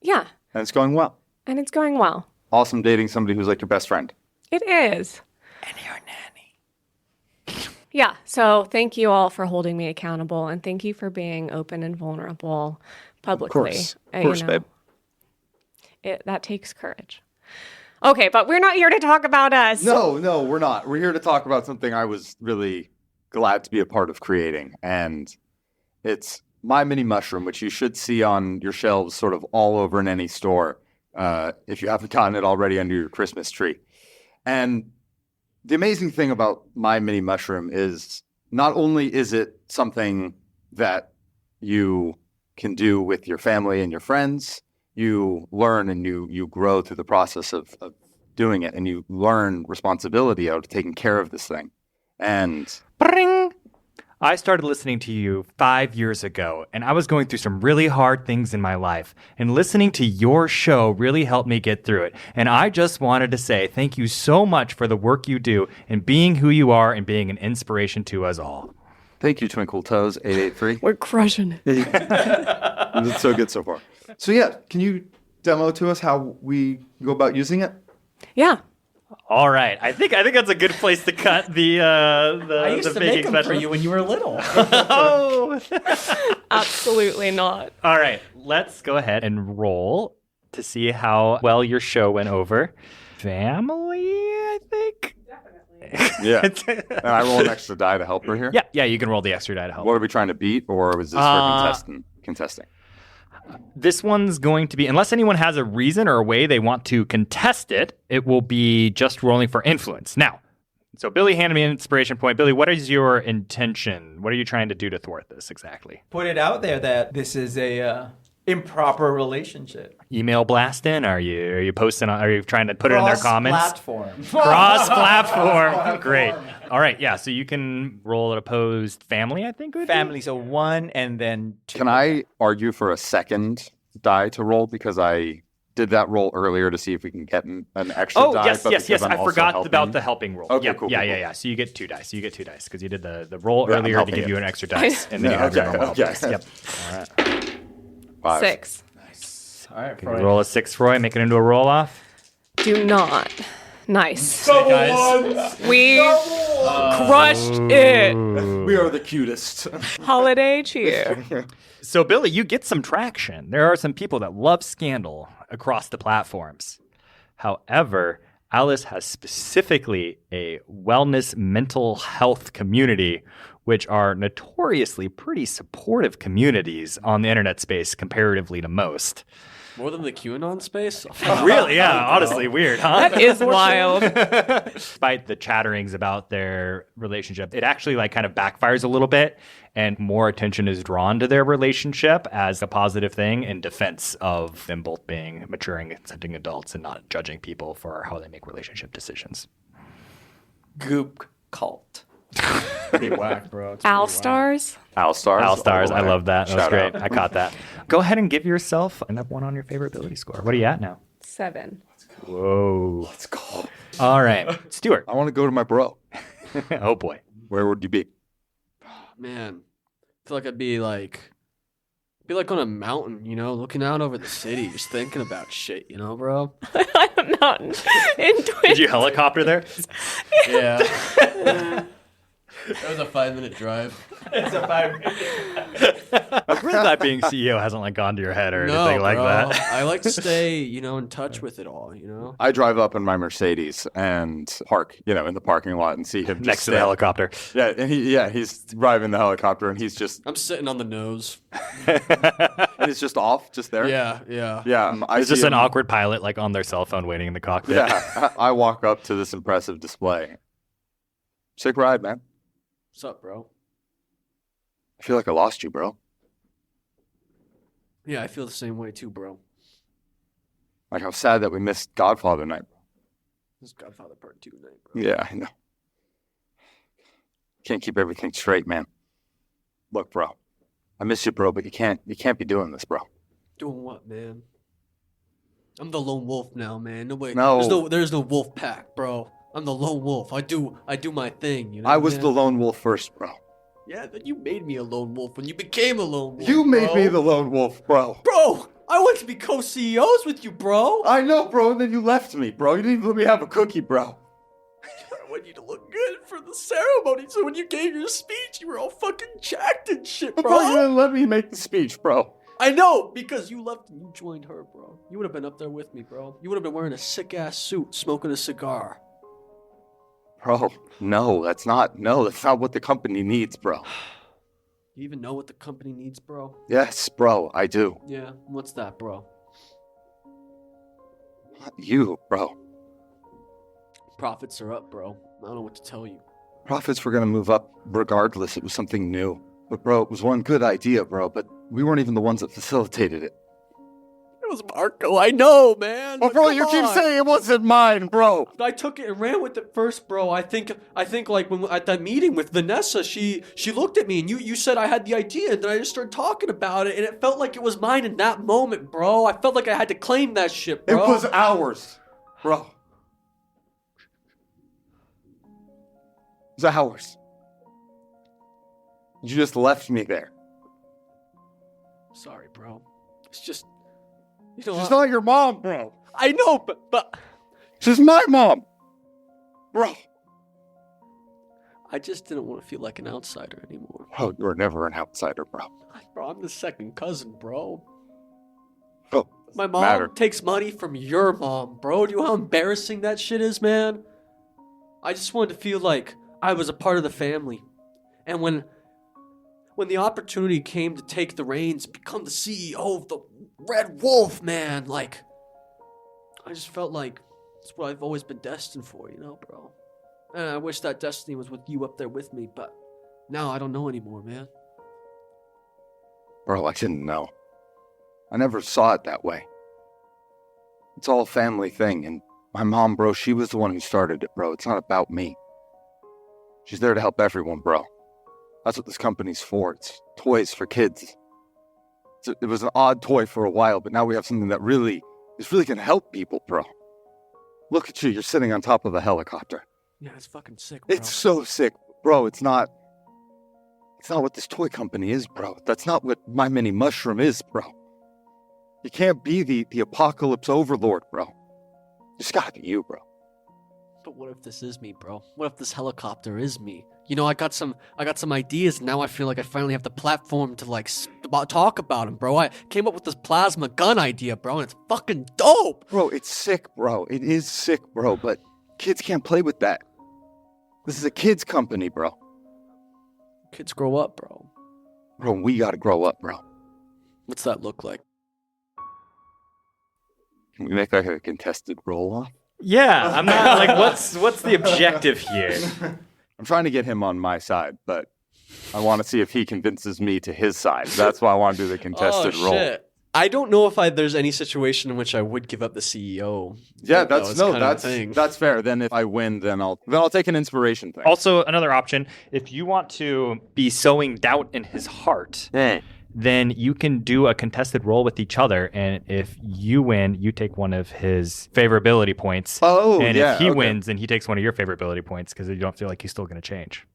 Yeah, and it's going well. and it's going well. Awesome dating somebody who's like your best friend. It is. And your nanny. Yeah, so thank you all for holding me accountable, and thank you for being open and vulnerable publicly. Of course, babe. That takes courage. Okay, but we're not here to talk about us. No, we're not. We're here to talk about something I was really glad to be a part of creating, and it's my mini mushroom, which you should see on your shelves sort of all over in any store if you haven't gotten it already under your Christmas tree. And The amazing thing about my mini mushroom is not only is it something that you can do with your family and your friends, you learn and you grow through the process of doing it, and you learn responsibility out of taking care of this thing. And Bring. I started listening to you 5 years ago, and I was going through some really hard things in my life. And listening to your show really helped me get through it. And I just wanted to say thank you so much for the work you do and being who you are and being an inspiration to us all. thank you, Twinkle Toes 883. We're crushing it. It's so good so far. So yeah, can you demo to us how we go about using it? Yeah. All right. I think that's a good place to cut the I used the to baking make them special. for you when you were little. Oh. Absolutely not. All right. Let's go ahead and roll to see how well your show went over. Family, I think. Yeah. And I roll an extra die to help her here? Yeah, you can roll the extra die to help. What are we trying to beat, or was this for contesting? This one's going to be, unless anyone has a reason or a way they want to contest it, it will be just rolling for influence. Now, so Billy handed me an inspiration point. Billy, what is your intention? What are you trying to do to thwart this exactly? Put it out there that this is a improper relationship. Email blast in? Are you posting? Are you trying to put it in their comments? Cross-platform. Cross-platform. Great. All right. Yeah. So you can roll an opposed family, I think. Would be? Family, so 1 and then 2. Can I argue for a second die to roll, because I did that roll earlier to see if we can get an extra Oh, die? yes. but because I'm I also forgot helping- about the helping roll. Okay, Yep. cool, Yeah. cool, cool. So you get 2 dice. because you did the roll Yeah, I'm earlier to helping give it. you an extra dice, and then you Yeah, have your okay, normal help okay. dice. Yep. All right. 5. 6. All right, Can you roll a 6, Froi, make it into a roll off? Do not. Nice. Hey, guys. We crushed it. We are the cutest. Holiday cheer. So, Billy, you get some traction. There are some people that love scandal across the platforms. However, Alice has specifically a wellness mental health community, which are notoriously pretty supportive communities on the internet space comparatively to most. More than the QAnon space? Really? Yeah, honestly, weird, huh? That is wild. Despite the chatterings about their relationship, it actually kind of backfires a little bit, and more attention is drawn to their relationship as a positive thing in defense of them both being maturing, consenting adults and not judging people for how they make relationship decisions. Goop cult. Pretty whack, bro. It's pretty Owl whack. stars. Owl Stars. Owl stars, Oh, I love that. That was Shout great. out. I caught that. Go ahead and give yourself an up 1 on your favorite ability score. What are you at now? 7. Whoa. Let's go. All right. Stewart. I want to go to my bro. Oh, boy. Where would you be? Man, I feel like I'd be like on a mountain, looking out over the city, just thinking about shit, bro? On a mountain in Twin. Did you helicopter there? Yeah. That was a 5-minute drive. It's a 5 I'm really glad being CEO hasn't gone to your head or anything like bro. that. I like to stay, in touch with it all, I drive up in my Mercedes and park, in the parking lot and see him just Next to the stand- helicopter. Yeah, and he's driving the helicopter and he's just I'm sitting on the nose. and it's just off, just there. Yeah, yeah. Yeah. I It's just see an him- awkward pilot on their cell phone waiting in the cockpit. Yeah. I walk up to this impressive display. Sick ride, man. What's up, bro? I feel like I lost you, bro. Yeah, I feel the same way too, bro. Like how sad that we missed Godfather night. This is Godfather Part 2 night, bro. Yeah, I know. Can't keep everything straight, man. Look, bro. I miss you, bro, but you can't be doing this, bro. Doing what, man? I'm the lone wolf now, man. No way. No. There's no wolf pack, bro. I'm the lone wolf. I do my thing, I was man? the lone wolf first, bro. Yeah, then you made me a lone wolf when you became a lone wolf. You made bro. me the lone wolf, bro. Bro, I want to be co-CEOs with you, bro. I know, bro, and then you left me, bro. You didn't even let me have a cookie, bro. I want you to look good for the ceremony, so when you gave your speech, you were all fucking jacked and shit, But bro. bro, you didn't let me make the speech, bro. I know, because you left and you joined her, bro. You would have been up there with me, bro. You would have been wearing a sick-ass suit, smoking a cigar. Bro, no, that's not what the company needs, bro. You even know what the company needs, bro? Yes, bro, I do. Yeah, what's that, bro? Not you, bro. Profits are up, bro. I don't know what to tell you. Profits were gonna move up regardless. It was something new. But bro, it was one good idea, bro, but we weren't even the ones that facilitated it. It was Marco, I know, man. Well, But bro, come you keep on. saying it wasn't mine, bro. I took it and ran with it first, bro. I think like when at that meeting with Vanessa, she looked at me and you said I had the idea, and then I just started talking about it, and it felt like it was mine in that moment, bro. I felt like I had to claim that shit, bro. It was ours, bro. It was ours. You just left me there. Sorry, bro. It's just, you know, She's not your mom, bro. I know, but She's my mom, bro. I just didn't want to feel like an outsider anymore. Bro, you were never an outsider, bro. Bro, I'm the second cousin, bro. Bro, My mom matter. takes money from your mom, bro. Do you know how embarrassing that shit is, man? I just wanted to feel like I was a part of the family. And when the opportunity came to take the reins, become the CEO of the Red Wolf, man, like, I just felt like it's what I've always been destined for, you know, bro. And I wish that destiny was with you up there with me, but now I don't know anymore, man. Bro, I didn't know. I never saw it that way. It's all a family thing, and my mom, bro, she was the one who started it, bro. It's not about me. She's there to help everyone, bro. That's what this company's for. It's toys for kids. It was an odd toy for a while, but now we have something that really can help people, bro. Look at you, you're sitting on top of a helicopter. Yeah, it's fucking sick, bro. It's so sick, bro. It's not what this toy company is, bro. That's not what My Mini Mushroom is, bro. You can't be the apocalypse overlord, bro. You just gotta be you, bro. But what if this is me, bro? What if this helicopter is me? You know, I got some ideas, and now I feel like I finally have the platform to like talk about them, bro. I came up with this plasma gun idea, bro, and it's fucking dope. Bro, it's sick, bro. It is sick, bro, but kids can't play with that. This is a kids company, bro. Kids grow up, bro. Bro, we gotta grow up, bro. What's that look like? Can we make like a contested roll-off? Yeah, I'm not like what's the objective here? I'm trying to get him on my side, but I want to see if he convinces me to his side. That's why I want to do the contested roll. Shit. I don't know if there's any situation in which I would give up the CEO. Yeah, That was kind of a thing. that's fair. Then if I win, then I'll take an inspiration thing. Also, another option, if you want to be sowing doubt in his heart, then you can do a contested roll with each other, and if you win, you take one of his favorability points. Oh, and yeah, if he okay. wins, then he takes one of your favorability points because you don't feel like he's still going to change.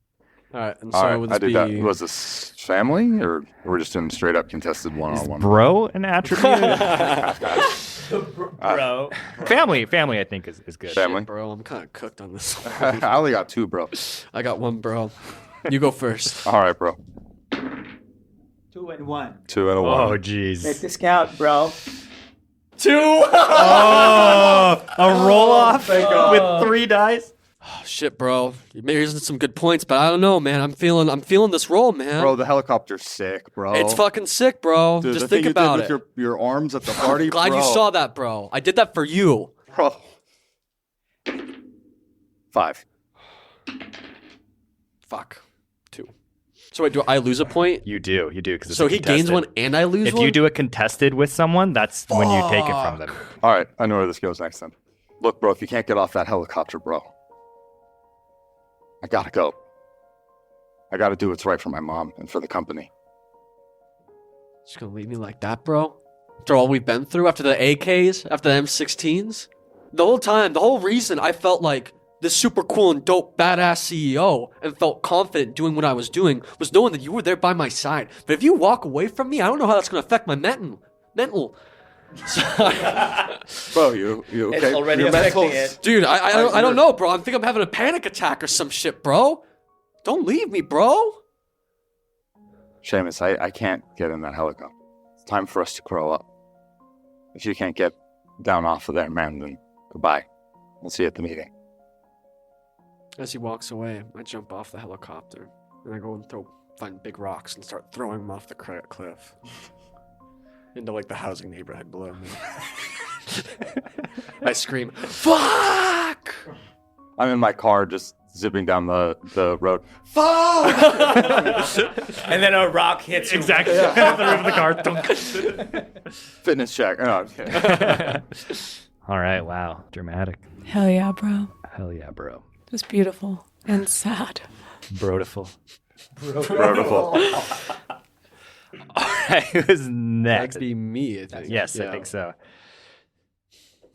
All right, and so All right, would I this did be... that. Was this family, or we're just doing straight up contested one-on-one? Bro, an attribute? Bro. Family, I think is good. Family? Shit, bro, I'm kind of cooked on this. I only got 2, bro. I got one, bro. You go first. All right, bro. 2 and 1. 2 and a 1. Oh, Make jeez. this count, bro. 2. Oh, a roll-off with 3 dice? Oh, shit, bro. You made some good points, but I don't know, man. I'm feeling this roll, man. Bro, the helicopter's sick, bro. It's fucking sick, bro. Dude, Just the thing think about you it. did with your arms at the party, Glad bro. you saw that, bro. I did that for you. Bro. 5. Fuck. 2. So wait, do I lose a point? You do, because So he gains one and I lose If one? you do a contested with someone, that's when you take it from them. All right, I know where this goes next then. Look, bro, if you can't get off that helicopter, bro, I gotta go. I gotta do what's right for my mom and for the company. Just gonna leave me like that, bro? After all we've been through, after the AKs, after the M16s? The whole time, the whole reason I felt like this super cool and dope badass CEO and felt confident doing what I was doing was knowing that you were there by my side. But if you walk away from me, I don't know how that's gonna affect my mental. Bro, you okay? It's already Your affecting mental's- it. Dude, I don't know, bro. I think I'm having a panic attack or some shit, bro. Don't leave me, bro. Seamus, I can't get in that helicopter. It's time for us to grow up. If you can't get down off of there, man, then goodbye. We'll see you at the meeting. As he walks away, I jump off the helicopter and I go and find big rocks and start throwing them off the cliff into like the housing neighborhood below me. I scream, "Fuck!" I'm in my car just zipping down the road. And then a rock hits you. Exactly. The roof of the car. Dunk. Fitness check. Oh, I'm kidding. All right. Wow. Dramatic. Hell yeah, bro. Hell yeah, bro. It was beautiful and sad. Brotiful. Beautiful. All right. Who's next? That'd be me, I think. Yes, Yeah. I think so.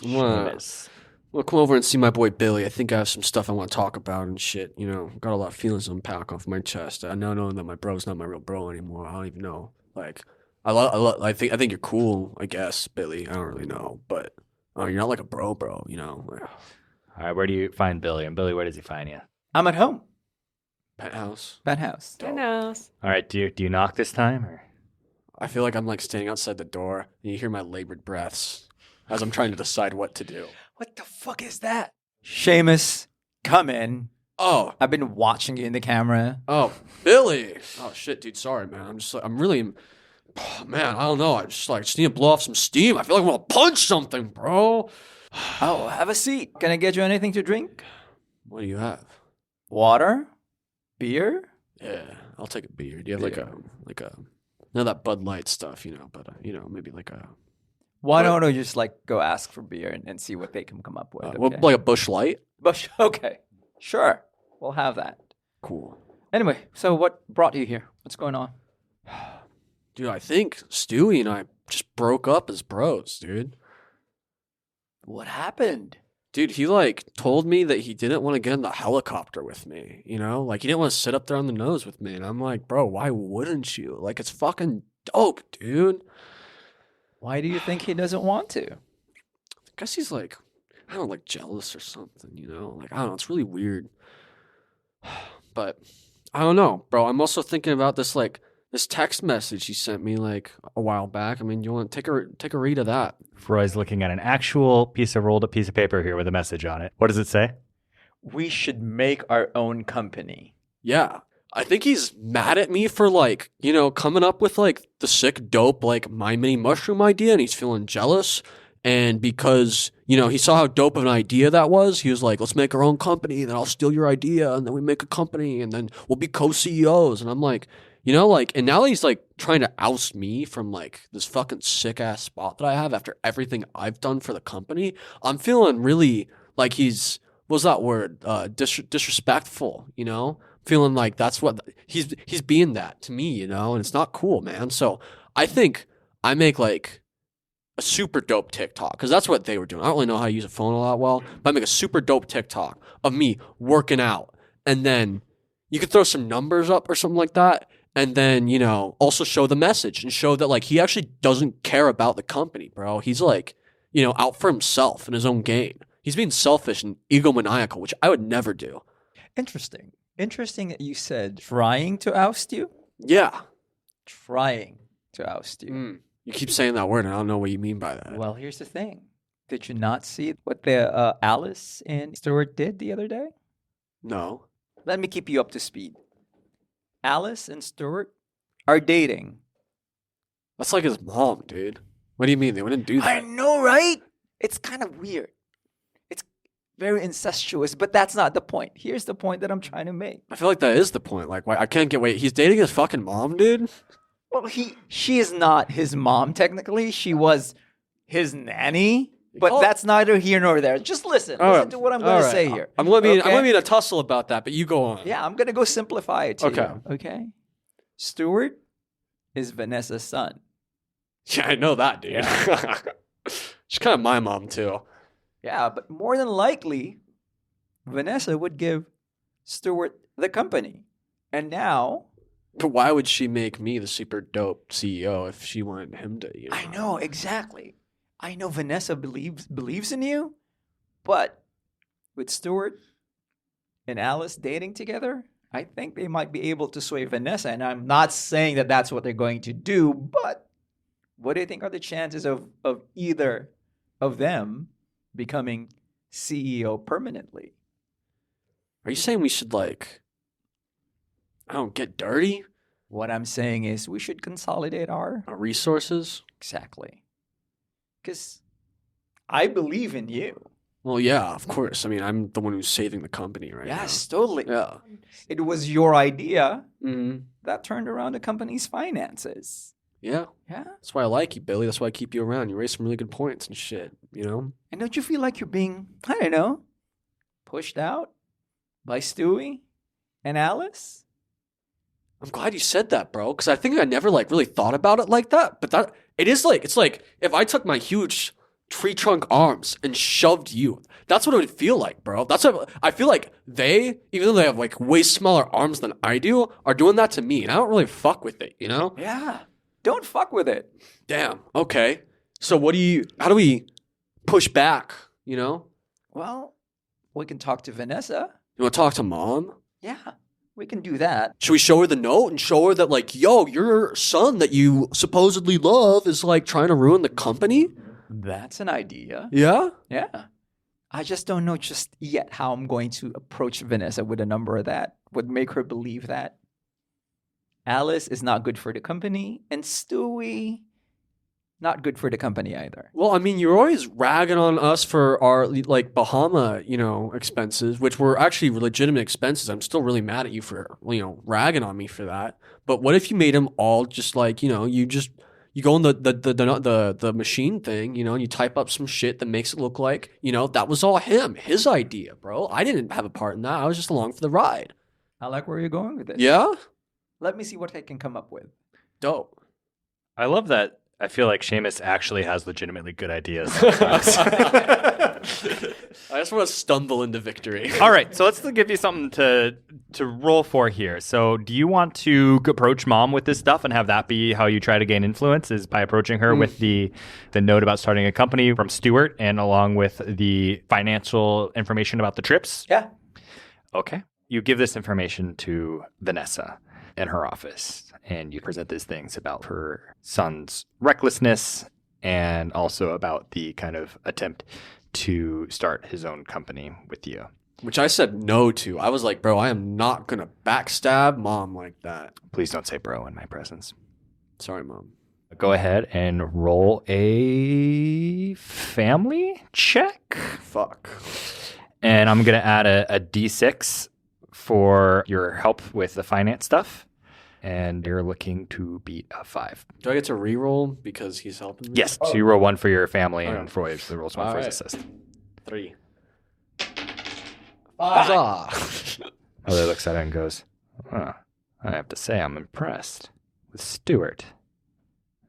Well, Seamus. well, come over and see my boy Billy. I think I have some stuff I want to talk about and shit. You know, got a lot of feelings to unpack off my chest. I now know that my bro's not my real bro anymore. I don't even know. Like, I think you're cool. I guess, Billy. I don't really know, but you're not like a bro, you know. Like, All right. Where do you find Billy? And Billy, where does he find you? I'm at home. penthouse. Penthouse. Who knows? All right. Do you knock this time? Or? I feel like I'm like standing outside the door, and you hear my labored breaths as I'm trying to decide what to do. What the fuck is that? Seamus, come in. Oh, I've been watching you in the camera. oh, Billy. Oh shit, dude. Sorry, man. I'm really, man. I don't know. I just need to blow off some steam. I feel like I want to punch something, bro. Oh, have a seat. Can I get you anything to drink? What do you have? Water? Beer? Yeah, I'll take a beer. Do you have like a none of that Bud Light stuff, but maybe like a Why don't I just go ask for beer and see what they can come up with? well, like a Bush Light. Bush, okay. Sure. We'll have that. Cool. Anyway, so what brought you here? What's going on? Dude, I think Stewie and I just broke up as bros, dude. What happened? Dude, he told me that he didn't want to get in the helicopter with me, he didn't want to sit up there on the nose with me. And I'm like, bro, why wouldn't you? It's fucking dope, dude. Why do you think he doesn't want to? I guess he's I don't know, jealous or something, I don't know, it's really weird. But I don't know, bro. I'm also thinking about this this text message he sent me a while back. I mean, you want to take a read of that? Froy's looking at an actual rolled up piece of paper here with a message on it. What does it say? We should make our own company. Yeah. I think he's mad at me for coming up with the sick dope My Mini Mushroom idea, and he's feeling jealous. And because, he saw how dope of an idea that was, he was like, let's make our own company, and then I'll steal your idea, and then we make a company, and then we'll be co-CEOs. And I'm like, and now he's trying to oust me from this fucking sick ass spot that I have after everything I've done for the company. I'm feeling really he's, what's that word? Disrespectful, feeling that's what he's being that to me, and it's not cool, man. So I think I make a super dope TikTok, because that's what they were doing. I don't really know how to use a phone a lot well, but I make a super dope TikTok of me working out, and then you could throw some numbers up or something like that, and then also show the message and show that he actually doesn't care about the company, bro. He's out for himself and his own gain. He's being selfish and egomaniacal, which I would never do. Interesting. Interesting that you said trying to oust you. Yeah. Trying to oust you. You keep saying that word, and I don't know what you mean by that. Well, here's the thing. Did you not see what the Alice and Stewart did the other day? No. Let me keep you up to speed. Alice and Stewart are dating. That's like his mom, dude. What do you mean? They wouldn't do that. I know, right? It's kind of weird. It's very incestuous, but that's not the point. Here's the point that I'm trying to make. I feel like that is the point. Why I can't wait. He's dating his fucking mom, dude? Well, she is not his mom, technically. She was his nanny, but that's neither here nor there. Just listen. Listen to what I'm going to say here. I'm going to be in a tussle about that, but you go on. Yeah, I'm going to go simplify it to Okay. you. Okay. Stewart is Vanessa's son. Yeah, I know that, dude. She's kind of my mom, too. Yeah, but more than likely, Vanessa would give Stewart the company. And now... But why would she make me the super dope CEO if she wanted him to, I know, exactly. I know Vanessa believes in you, but with Stewart and Alice dating together, I think they might be able to sway Vanessa. And I'm not saying that that's what they're going to do, but what do you think are the chances of either of them becoming CEO permanently? Are you saying we should, get dirty? What I'm saying is we should consolidate our... Resources? Exactly. Because I believe in you. Well, yeah, of course. I mean, I'm the one who's saving the company right now. Yes, totally. Yeah. It was your idea Mm-hmm. that turned around the company's finances. Yeah. Yeah. That's why I like you, Billy. That's why I keep you around. You raise some really good points and shit, you know? And don't you feel like you're being, I don't know, pushed out by Stewie and Alice? I'm glad you said that, bro, because I think I never like really thought about it like that. But that it is like it's like if I took my huge tree trunk arms and shoved you, that's what it would feel like, bro. That's what I feel like. They, even though they have like way smaller arms than I do, are doing that to me, and I don't really fuck with it, you know? Yeah. Don't fuck with it. Damn. Okay. So how do we push back? You know? Well, we can talk to Vanessa. You want to talk to mom? Yeah, we can do that. Should we show her the note and show her that, like, yo, your son that you supposedly love is, like, trying to ruin the company? That's an idea. Yeah? Yeah. I just don't know just yet how I'm going to approach Vanessa with a number that would make her believe that Alice is not good for the company and Stewie not good for the company either. Well, I mean, you're always ragging on us for our, like, Bahama, expenses, which were actually legitimate expenses. I'm still really mad at you for, ragging on me for that. But what if you made them all just like, you go on the machine thing, and you type up some shit that makes it look like, that was all his idea, bro. I didn't have a part in that. I was just along for the ride. I like where you're going with this. Yeah? Let me see what I can come up with. Dope. I love that. I feel like Seamus actually has legitimately good ideas. I just want to stumble into victory. All right, so let's give you something to roll for here. So do you want to approach mom with this stuff and have that be how you try to gain influence, is by approaching her with the note about starting a company from Stewart and along with the financial information about the trips? Yeah. Okay. You give this information to Vanessa in her office, and you present these things about her son's recklessness and also about the kind of attempt to start his own company with you. Which I said no to. I was like, bro, I am not going to backstab mom like that. Please don't say bro in my presence. Sorry, mom. Go ahead and roll a family check. Fuck. And I'm going to add a D6 for your help with the finance stuff. And you're looking to beat a 5. Do I get to re-roll because he's helping me? Yes. So you roll 1 for your family Okay. and Froi rolls 1 for his Alright. assist. 3. Mother looks at it and goes, I have to say I'm impressed with Stewart.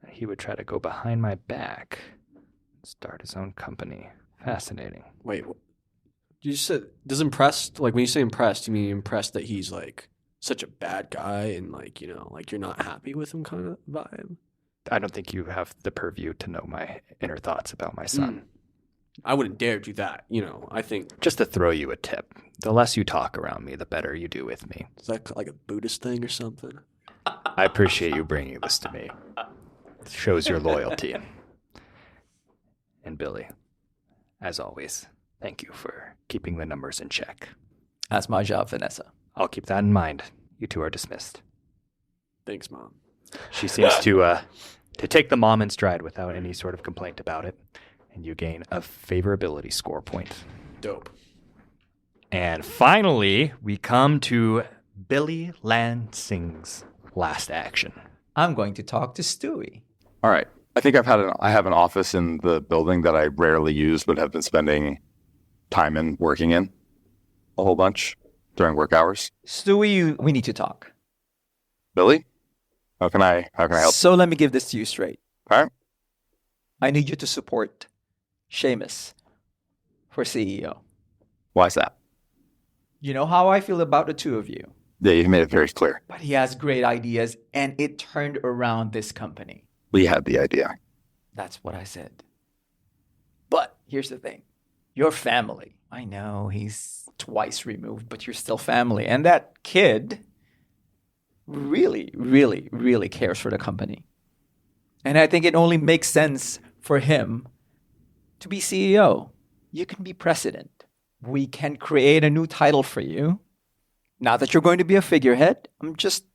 He would try to go behind my back and start his own company. Fascinating. Wait, you said, does impressed, like when you say impressed, you mean impressed that he's like such a bad guy and like, like you're not happy with him kind of vibe? I don't think you have the purview to know my inner thoughts about my son. I wouldn't dare do that, I think. Just to throw you a tip, the less you talk around me, the better you do with me. Is that like a Buddhist thing or something? I appreciate you bringing this to me. It shows your loyalty. And Billy, as always, thank you for keeping the numbers in check. That's my job, Vanessa. I'll keep that in mind. You two are dismissed. Thanks, mom. She seems to take the mom in stride without any sort of complaint about it. And you gain a favorability score point. Dope. And finally, we come to Billy Lansing's last action. I'm going to talk to Stewie. All right. I think I have an office in the building that I rarely use, but have been spending time in working in a whole bunch during work hours. Stewie, we need to talk. Billy, how can I help? So let me give this to you straight. All right. I need you to support Seamus for CEO. Why is that? You know how I feel about the two of you. Yeah, you made it very clear. But he has great ideas, and it turned around this company. We had the idea. That's what I said. But here's the thing. Your family. I know he's twice removed, but you're still family. And that kid really, really, really cares for the company. And I think it only makes sense for him to be CEO. You can be president. We can create a new title for you. Not that you're going to be a figurehead. I'm just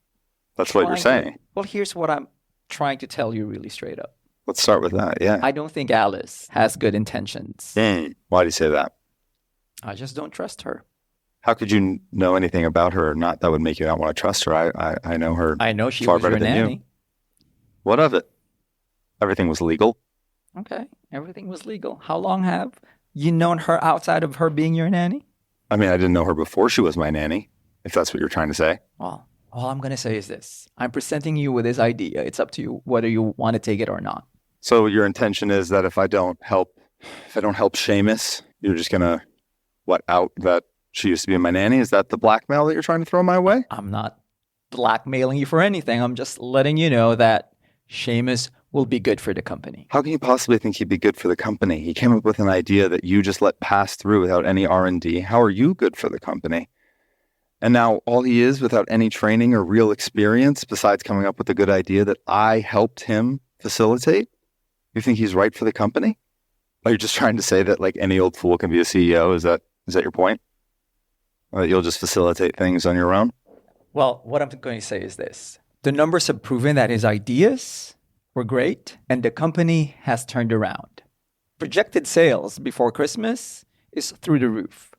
That's what you're saying. Well, here's what I'm trying to tell you really straight up. Let's start with that. Yeah. I don't think Alice has good intentions. Why do you say that? I just don't trust her. How could you know anything about her or not that would make you not want to trust her? I know her I know she far was better your than nanny. you. What of it? Everything was legal. Okay, everything was legal. How long have you known her outside of her being your nanny? I mean, I didn't know her before she was my nanny, if that's what you're trying to say. Well, all I'm going to say is this. I'm presenting you with this idea. It's up to you whether you want to take it or not. So your intention is that if I don't help Seamus, you're just going to, out that she used to be my nanny? Is that the blackmail that you're trying to throw my way? I'm not blackmailing you for anything. I'm just letting you know that Seamus will be good for the company. How can you possibly think he'd be good for the company? He came up with an idea that you just let pass through without any R&D. How are you good for the company? And now all he is without any training or real experience, besides coming up with a good idea that I helped him facilitate? You think he's right for the company? Are you just trying to say that like any old fool can be a CEO? Is that your point? Or that you'll just facilitate things on your own? Well, what I'm going to say is this. The numbers have proven that his ideas were great and the company has turned around. Projected sales before Christmas is through the roof.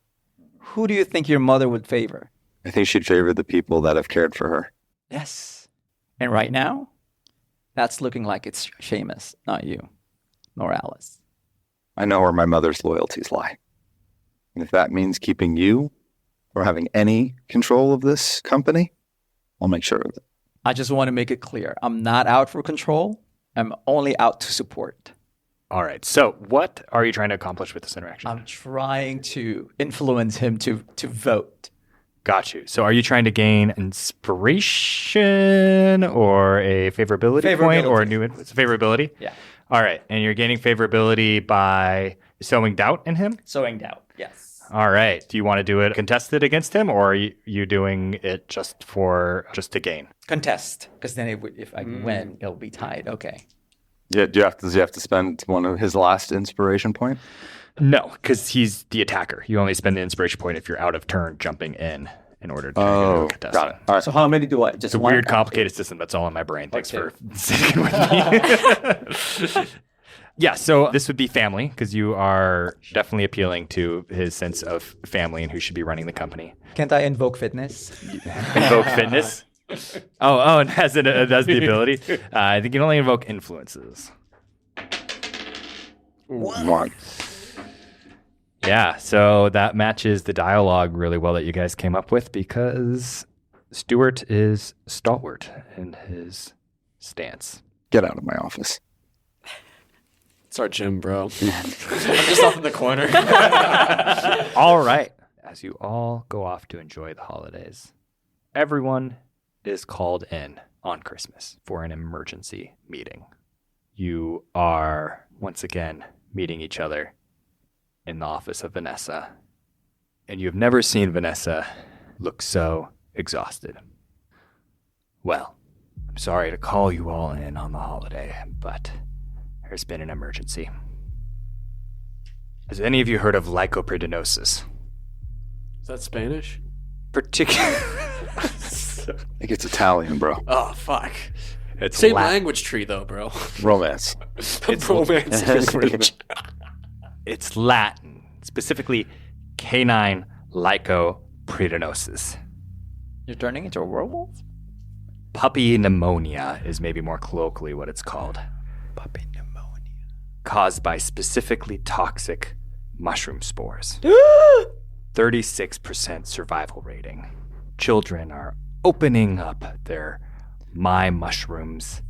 Who do you think your mother would favor? I think she'd favor the people that have cared for her. Yes. And right now, that's looking like it's Seamus, not you, nor Alice. I know where my mother's loyalties lie. And if that means keeping you or having any control of this company, I'll make sure of it. I just want to make it clear. I'm not out for control. I'm only out to support. All right. So what are you trying to accomplish with this interaction? I'm trying to influence him to vote. Got you. So are you trying to gain inspiration or a favorability point or a new favorability? Yeah. All right. And you're gaining favorability by sowing doubt in him? Sowing doubt, yes. All right. Do you want to do it contested against him, or are you doing it just to gain? Contest, because then if I win, it'll be tied. Okay. Yeah. Does he have to spend one of his last inspiration point? No, because he's the attacker. You only spend the inspiration point if you're out of turn jumping in order to contest. Got it. All right. So how many do I? Just It's a one? weird, complicated system. That's all in my brain. Thanks Okay. for sitting with me. Yeah, so this would be family, because you are definitely appealing to his sense of family and who should be running the company. Can't I invoke fitness? Invoke fitness. Oh, and has the ability. I think you can only invoke influences. One. Yeah, so that matches the dialogue really well that you guys came up with, because Stewart is stalwart in his stance. Get out of my office. It's our gym, bro. I'm just off in the corner. All right. As you all go off to enjoy the holidays, everyone is called in on Christmas for an emergency meeting. You are once again meeting each other in the office of Vanessa, and you've never seen Vanessa look so exhausted. Well, I'm sorry to call you all in on the holiday, but there's been an emergency. Has any of you heard of lycopridinosis? Is that Spanish? I think it's Italian, bro. Oh, fuck. It's Same Latin. language tree, though, bro. Romance. Romance language. It's Latin, specifically canine lycopridinosis. You're turning into a werewolf? Puppy pneumonia is maybe more colloquially what it's called. Puppy pneumonia. Caused by specifically toxic mushroom spores. 36% survival rating. Children are opening up their my mushrooms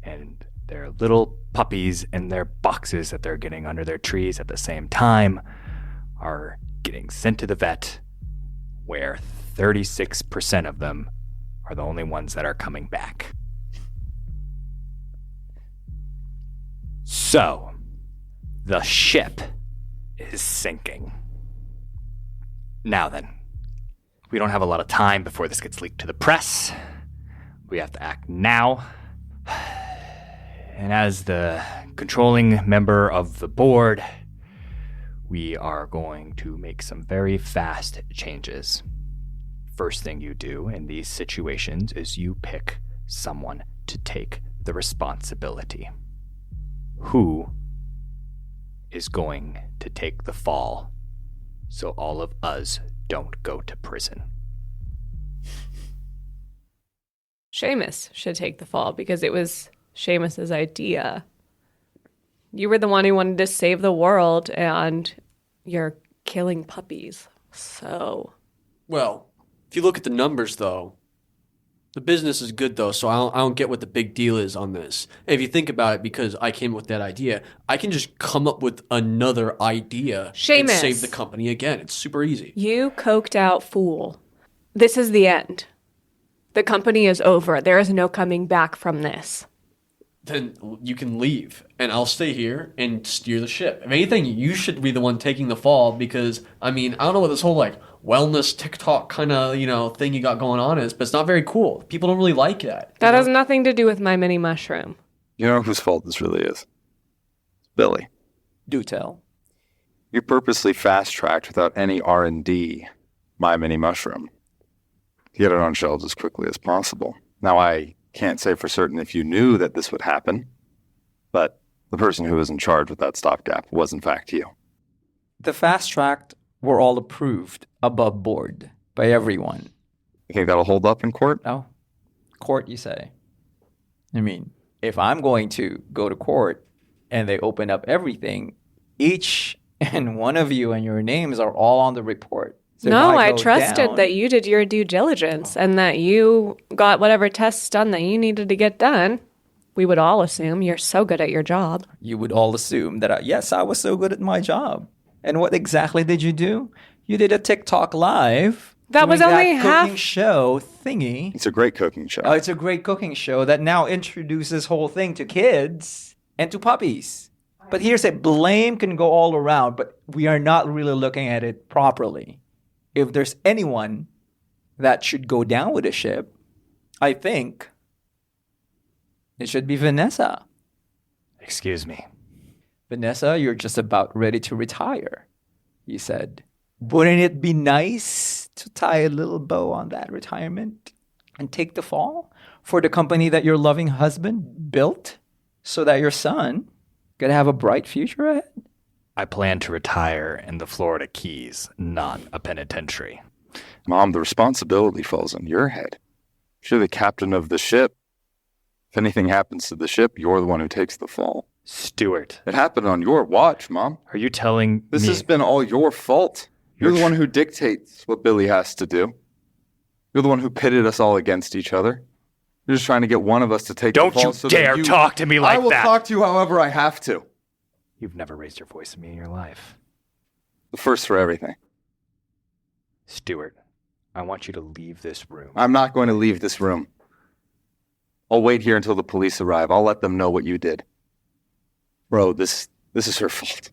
and their little puppies in their boxes that they're getting under their trees at the same time are getting sent to the vet, where 36% of them are the only ones that are coming back. So, the ship is sinking. Now then, we don't have a lot of time before this gets leaked to the press. We have to act now. And as the controlling member of the board, we are going to make some very fast changes. First thing you do in these situations is you pick someone to take the responsibility. Who is going to take the fall so all of us don't go to prison. Seamus should take the fall because it was Seamus's idea. You were the one who wanted to save the world, and you're killing puppies. So, Well, if you look at the numbers, though, the business is good, though, so I don't get what the big deal is on this. And if you think about it, because I came up with that idea, I can just come up with another idea and Seamus. save the company again. It's super easy. you coked out fool. This is the end. The company is over. There is no coming back from this. Then you can leave, and I'll stay here and steer the ship. If anything, you should be the one taking the fall because, I mean, I don't know what this whole, like, wellness TikTok kind of, thing you got going on is, but it's not very cool. People don't really like that. That has nothing to do with my mini mushroom. You know whose fault this really is? It's Billy. Do tell. You purposely fast-tracked without any R&D my mini mushroom to get it on shelves as quickly as possible. Now, I can't say for certain if you knew that this would happen, but the person who was in charge with that stopgap was in fact you. The fast tracked were all approved above board by everyone. You think that'll hold up in court? Oh, court, you say? I mean, if I'm going to go to court and they open up everything, each and one of you and your names are all on the report. So No, if I go trusted down- that you did your due diligence and that you got whatever tests done that you needed to get done. We would all assume you're so good at your job. you would all assume that, yes, I was so good at my job. And what exactly did you do? You did a TikTok live. That was doing only cooking half- show thingy. It's a great cooking show. Oh, it's a great cooking show that now introduces whole thing to kids and to puppies. But here's it, blame can go all around, but we are not really looking at it properly. If there's anyone that should go down with the ship, I think it should be Vanessa. Excuse me. Vanessa, you're just about ready to retire, you said. Wouldn't it be nice to tie a little bow on that retirement and take the fall for the company that your loving husband built so that your son could have a bright future ahead? I plan to retire in the Florida Keys, not a penitentiary. Mom, the responsibility falls on your head. You're the captain of the ship. If anything happens to the ship, you're the one who takes the fall. Stewart, It happened on your watch, Mom. are you telling This me... has been all your fault. You're the You're one who dictates what Billy has to do. You're the one who pitted us all against each other. You're just trying to get one of us to take Don't the fall you so dare that talk to me like I will that. talk to you however I have to. You've never raised your voice at me in your life. The first for everything. Stewart, I want you to leave this room. I'm not going to leave this room. I'll wait here until the police arrive. I'll let them know what you did. Bro, this is her fault.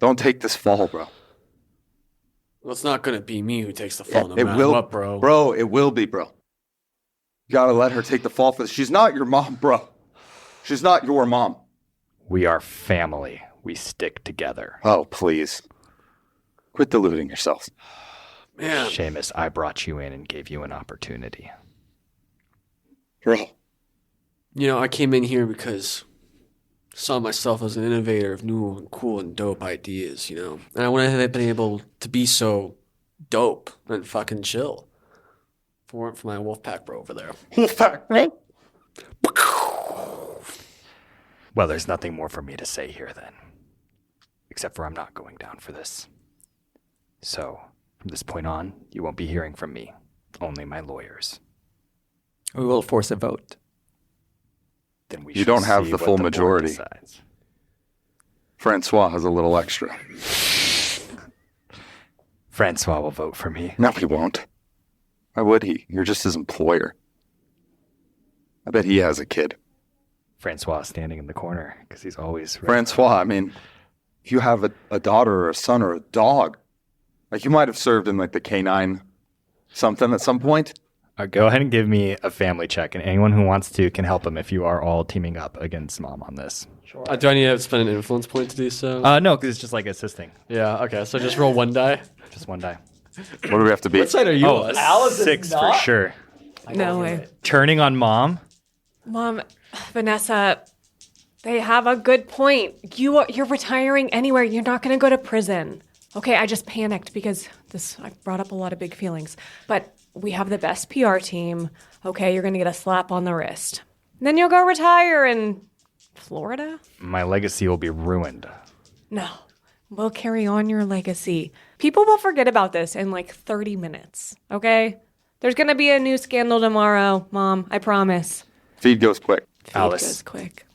Don't take this fall, bro. Well, it's not going to be me who takes the fall no it matter will, what, bro. Bro, it will be, bro. You gotta let her take the fall for this. She's not your mom, bro. She's not your mom. We are family. We stick together. Oh, please. Quit deluding yourselves. Man, Seamus, I brought you in and gave you an opportunity. Bro. I came in here because I saw myself as an innovator of new and cool and dope ideas, And I wouldn't have been able to be so dope and fucking chill if it weren't for my Wolfpack bro over there. Wolfpack. Well, there's nothing more for me to say here then. Except for I'm not going down for this. So, from this point on, you won't be hearing from me. Only my lawyers. We will force a vote. Then we You shall don't have see the what full board majority. decides. Francois has a little extra. Francois will vote for me. No, he won't. Why would he? You're just his employer. I bet he has a kid. Francois is standing in the corner because he's always ready. Francois, I mean, if you have a daughter or a son or a dog, like you might have served in like the canine something at some point. Go ahead and give me a family check, and anyone who wants to can help him if you are all teaming up against Mom on this. Do I need to spend an influence point to do so? No, because it's just like assisting. Yeah, okay, so just roll one die. Just one die. What do we have to be? What side are you Oh, on? a 6 for sure. No way. Turning on Mom? Mom, Vanessa, they have a good point. You're retiring anywhere. You're not going to go to prison. Okay, I just panicked because I brought up a lot of big feelings. But we have the best PR team. Okay, you're going to get a slap on the wrist. Then you'll go retire in Florida? My legacy will be ruined. No, we'll carry on your legacy. People will forget about this in like 30 minutes, okay? There's going to be a new scandal tomorrow, Mom, I promise. Feed goes quick. Alice. It goes quick.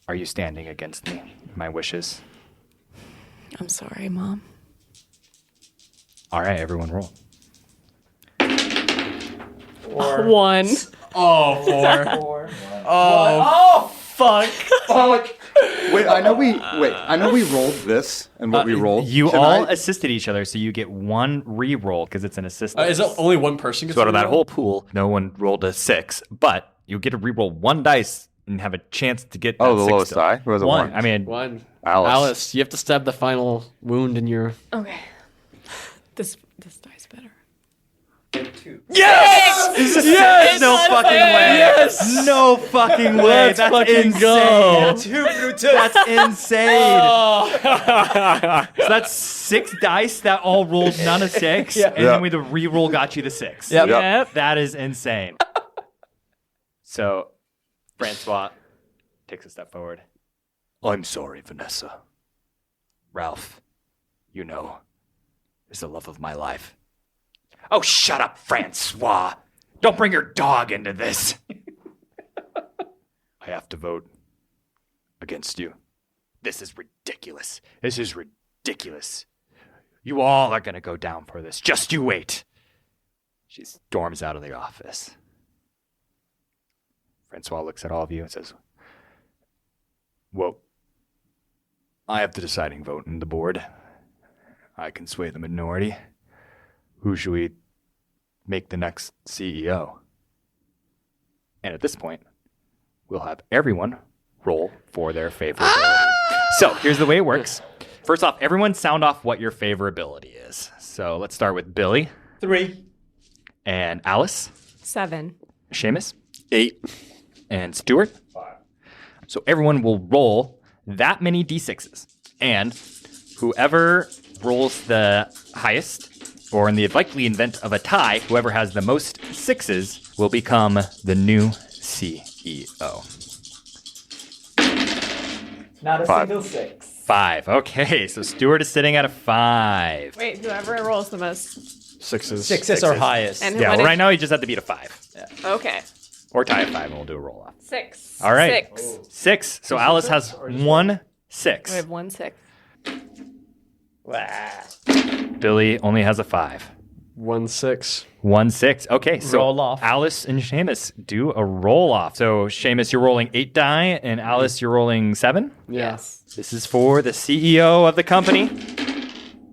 Are you standing against me? My wishes? I'm sorry, Mom. All right, everyone roll. 1. Oh, 4. Fuck. Wait, I know we rolled this and what we rolled. You Can all I- assisted each other, so you get one re-roll because it's an assist. Is it only one person gets So out of that reroll? whole pool, no one rolled a 6, but you get to re-roll one dice and have a chance to get Oh, that the 6 lowest still. die? Or was it one? I mean, One. Alice. You have to stab the final wound in your... Okay. This dies better. yes! Yes! No fucking way! Yes! No fucking way! Let's That's fucking insane! go. 2 through 2. That's insane! So that's 6 dice that all rolled none of 6, and Yeah. then with the re-roll got you the 6. Yep. Yep. That is insane. So, Francois takes a step forward. I'm sorry, Vanessa. Ralph, you know, is the love of my life. Oh, shut up, Francois. Don't bring your dog into this. I have to vote against you. This is ridiculous. This is ridiculous. You all are going to go down for this. Just you wait. She storms out of the office. Francois looks at all of you and says, well, I have the deciding vote in the board. I can sway the minority. Who should we make the next CEO? And at this point, we'll have everyone roll for their favorability. So here's the way it works. First off, everyone sound off what your favorability is. So let's start with Billy 3. and Alice, 7. Seamus, 8. and Stewart. 5. So everyone will roll that many d6s. And whoever rolls the highest, or in the likely event of a tie, whoever has the most 6s will become the new CEO. Not a 5. single 6. 5. Okay, so Stewart is sitting at a 5. Wait, whoever rolls the most. 6s. 6 are highest. And Yeah, what well, if- right now he just had to beat a 5. Okay. Or tie at 5, and we'll do a roll off. 6. All right. 6. 6. So Alice has 1 6. We have 1 6. Billy only has a 5. 1 6. 1 6. Okay, so Roll off. Alice and Seamus do a roll off. So Seamus, you're rolling 8 die, and Alice, you're rolling 7. Yeah. Yes. This is for the CEO of the company.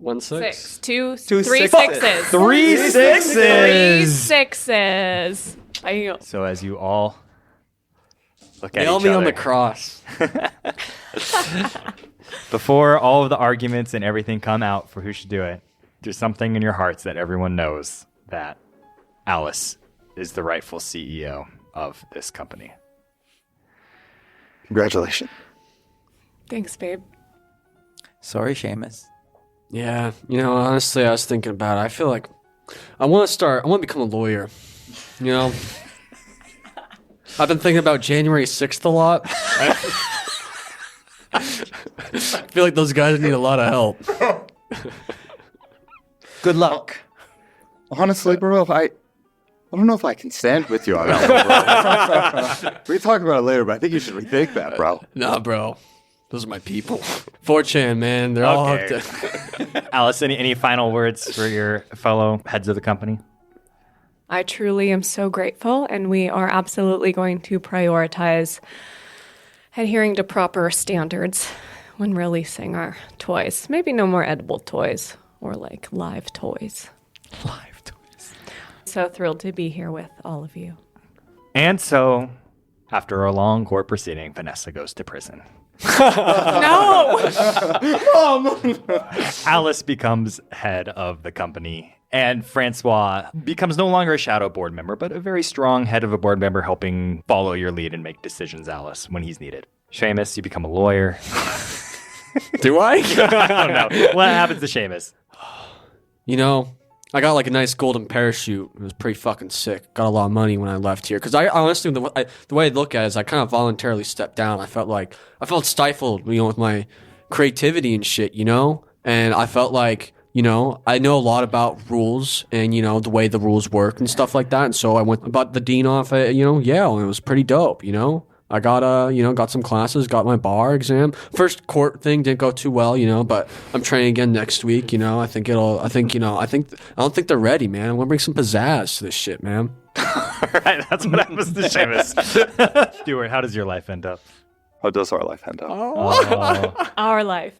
1 6. 6. 2, 2 3 sixes. 6s. 3 3 6s. 6s. Bam. So as you all look at Nail each me other, on the cross. before all of the arguments and everything come out for who should do it, there's something in your hearts that everyone knows that Alice is the rightful CEO of this company. Congratulations. Thanks, babe. Sorry, Seamus. Yeah, honestly, I was thinking about it. I feel like I want to become a lawyer. I've been thinking about January 6th a lot. I feel like those guys need a lot of help. Good luck. Honestly, bro, I don't know if I can stand with you on that one, bro. We can talk about it later, but I think you should rethink that, bro. Nah, bro. Those are my people. 4chan, man. They're all Okay. hooked up. Alice, any final words for your fellow heads of the company? I truly am so grateful, and we are absolutely going to prioritize adhering to proper standards when releasing our toys. Maybe no more edible toys or like live toys. Live toys. So thrilled to be here with all of you. And so, after a long court proceeding, Vanessa goes to prison. No! Alice becomes head of the company, and Francois becomes no longer a shadow board member, but a very strong head of a board member helping follow your lead and make decisions, Alice, when he's needed. Seamus, you become a lawyer. Do I? I don't know. What happens to Seamus? You know, I got like a nice golden parachute. It was pretty fucking sick. Got a lot of money when I left here. Because I honestly, the way I look at it is I kind of voluntarily stepped down. I felt stifled, with my creativity and shit, And I felt like, I know a lot about rules and, the way the rules work and stuff like that. And so I went about the dean off at, Yale, and it was pretty dope, I got got some classes, got my bar exam. First court thing didn't go too well, but I'm training again next week, I don't think they're ready, man. I'm gonna bring some pizzazz to this shit, man. All right, that's what happens to Seamus. Stuart, how does your life end up? How does our life end up? Oh. Our life.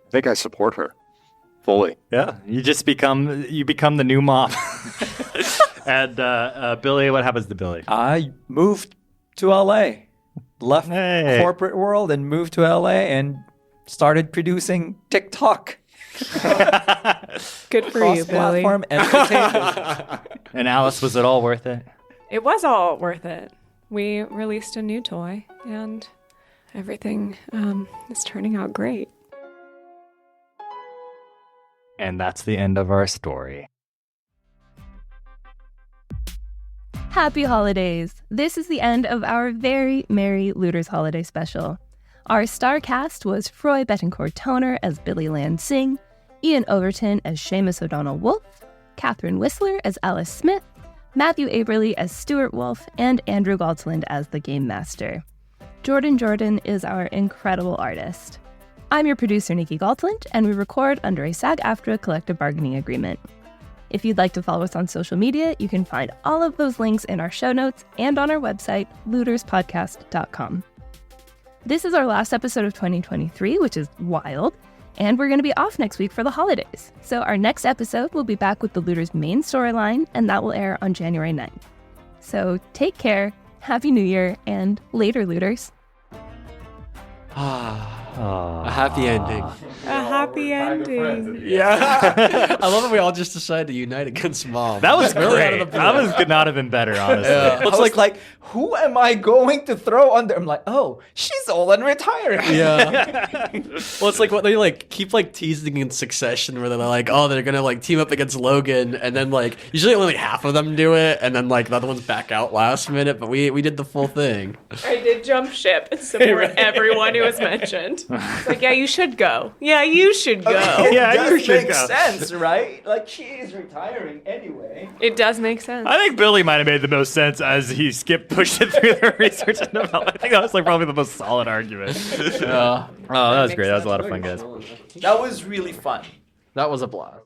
I think I support her fully. Yeah, you become the new mom. And Billy, what happens to Billy? I moved to LA, left corporate world and moved to LA and started producing TikTok. Good for you, Billy. Cross-platform entertainment. And Alice, was it all worth it? It was all worth it. We released a new toy, and everything is turning out great. And that's the end of our story. Happy holidays! This is the end of our very merry Looters Holiday Special. Our star cast was Froi Betancor-Toner as Billy Land Singh, Ian Overton as Seamus O'Donnell Wolfe, Kathryn Whisler as Alice Smith, Mathew Aberly as Stewart Wolfe, and Andrew Galteland as the Game Master. Jordan is our incredible artist. I'm your producer, Nicolle Galteland, and we record under a SAG-AFTRA collective bargaining agreement. If you'd like to follow us on social media, you can find all of those links in our show notes and on our website, looterspodcast.com. This is our last episode of 2023, which is wild, and we're going to be off next week for the holidays. So our next episode will be back with the Looters main storyline, and that will air on January 9th. So take care, Happy New Year, and later, Looters. A happy ending. A happy ending. Yeah. I love that we all just decided to unite against Mom. That was really great. Could not have been better, honestly. It's like, who am I going to throw under? I'm like, oh, she's old and retired. Yeah. Well, it's like what they keep teasing in succession, where they're like, oh, they're gonna team up against Logan, and then usually only half of them do it, and then the other ones back out last minute. But we did the full thing. I did jump ship and support everyone who was mentioned. It's like, yeah, you should go. Yeah, you should go. Yeah, you should makes go. sense, right? She is retiring anyway. It does make sense. I think Billy might have made the most sense as he pushed it through the research and development. I think that was probably the most solid argument. Oh, that was great. That was a lot of fun, guys. That was really fun. That was a blast.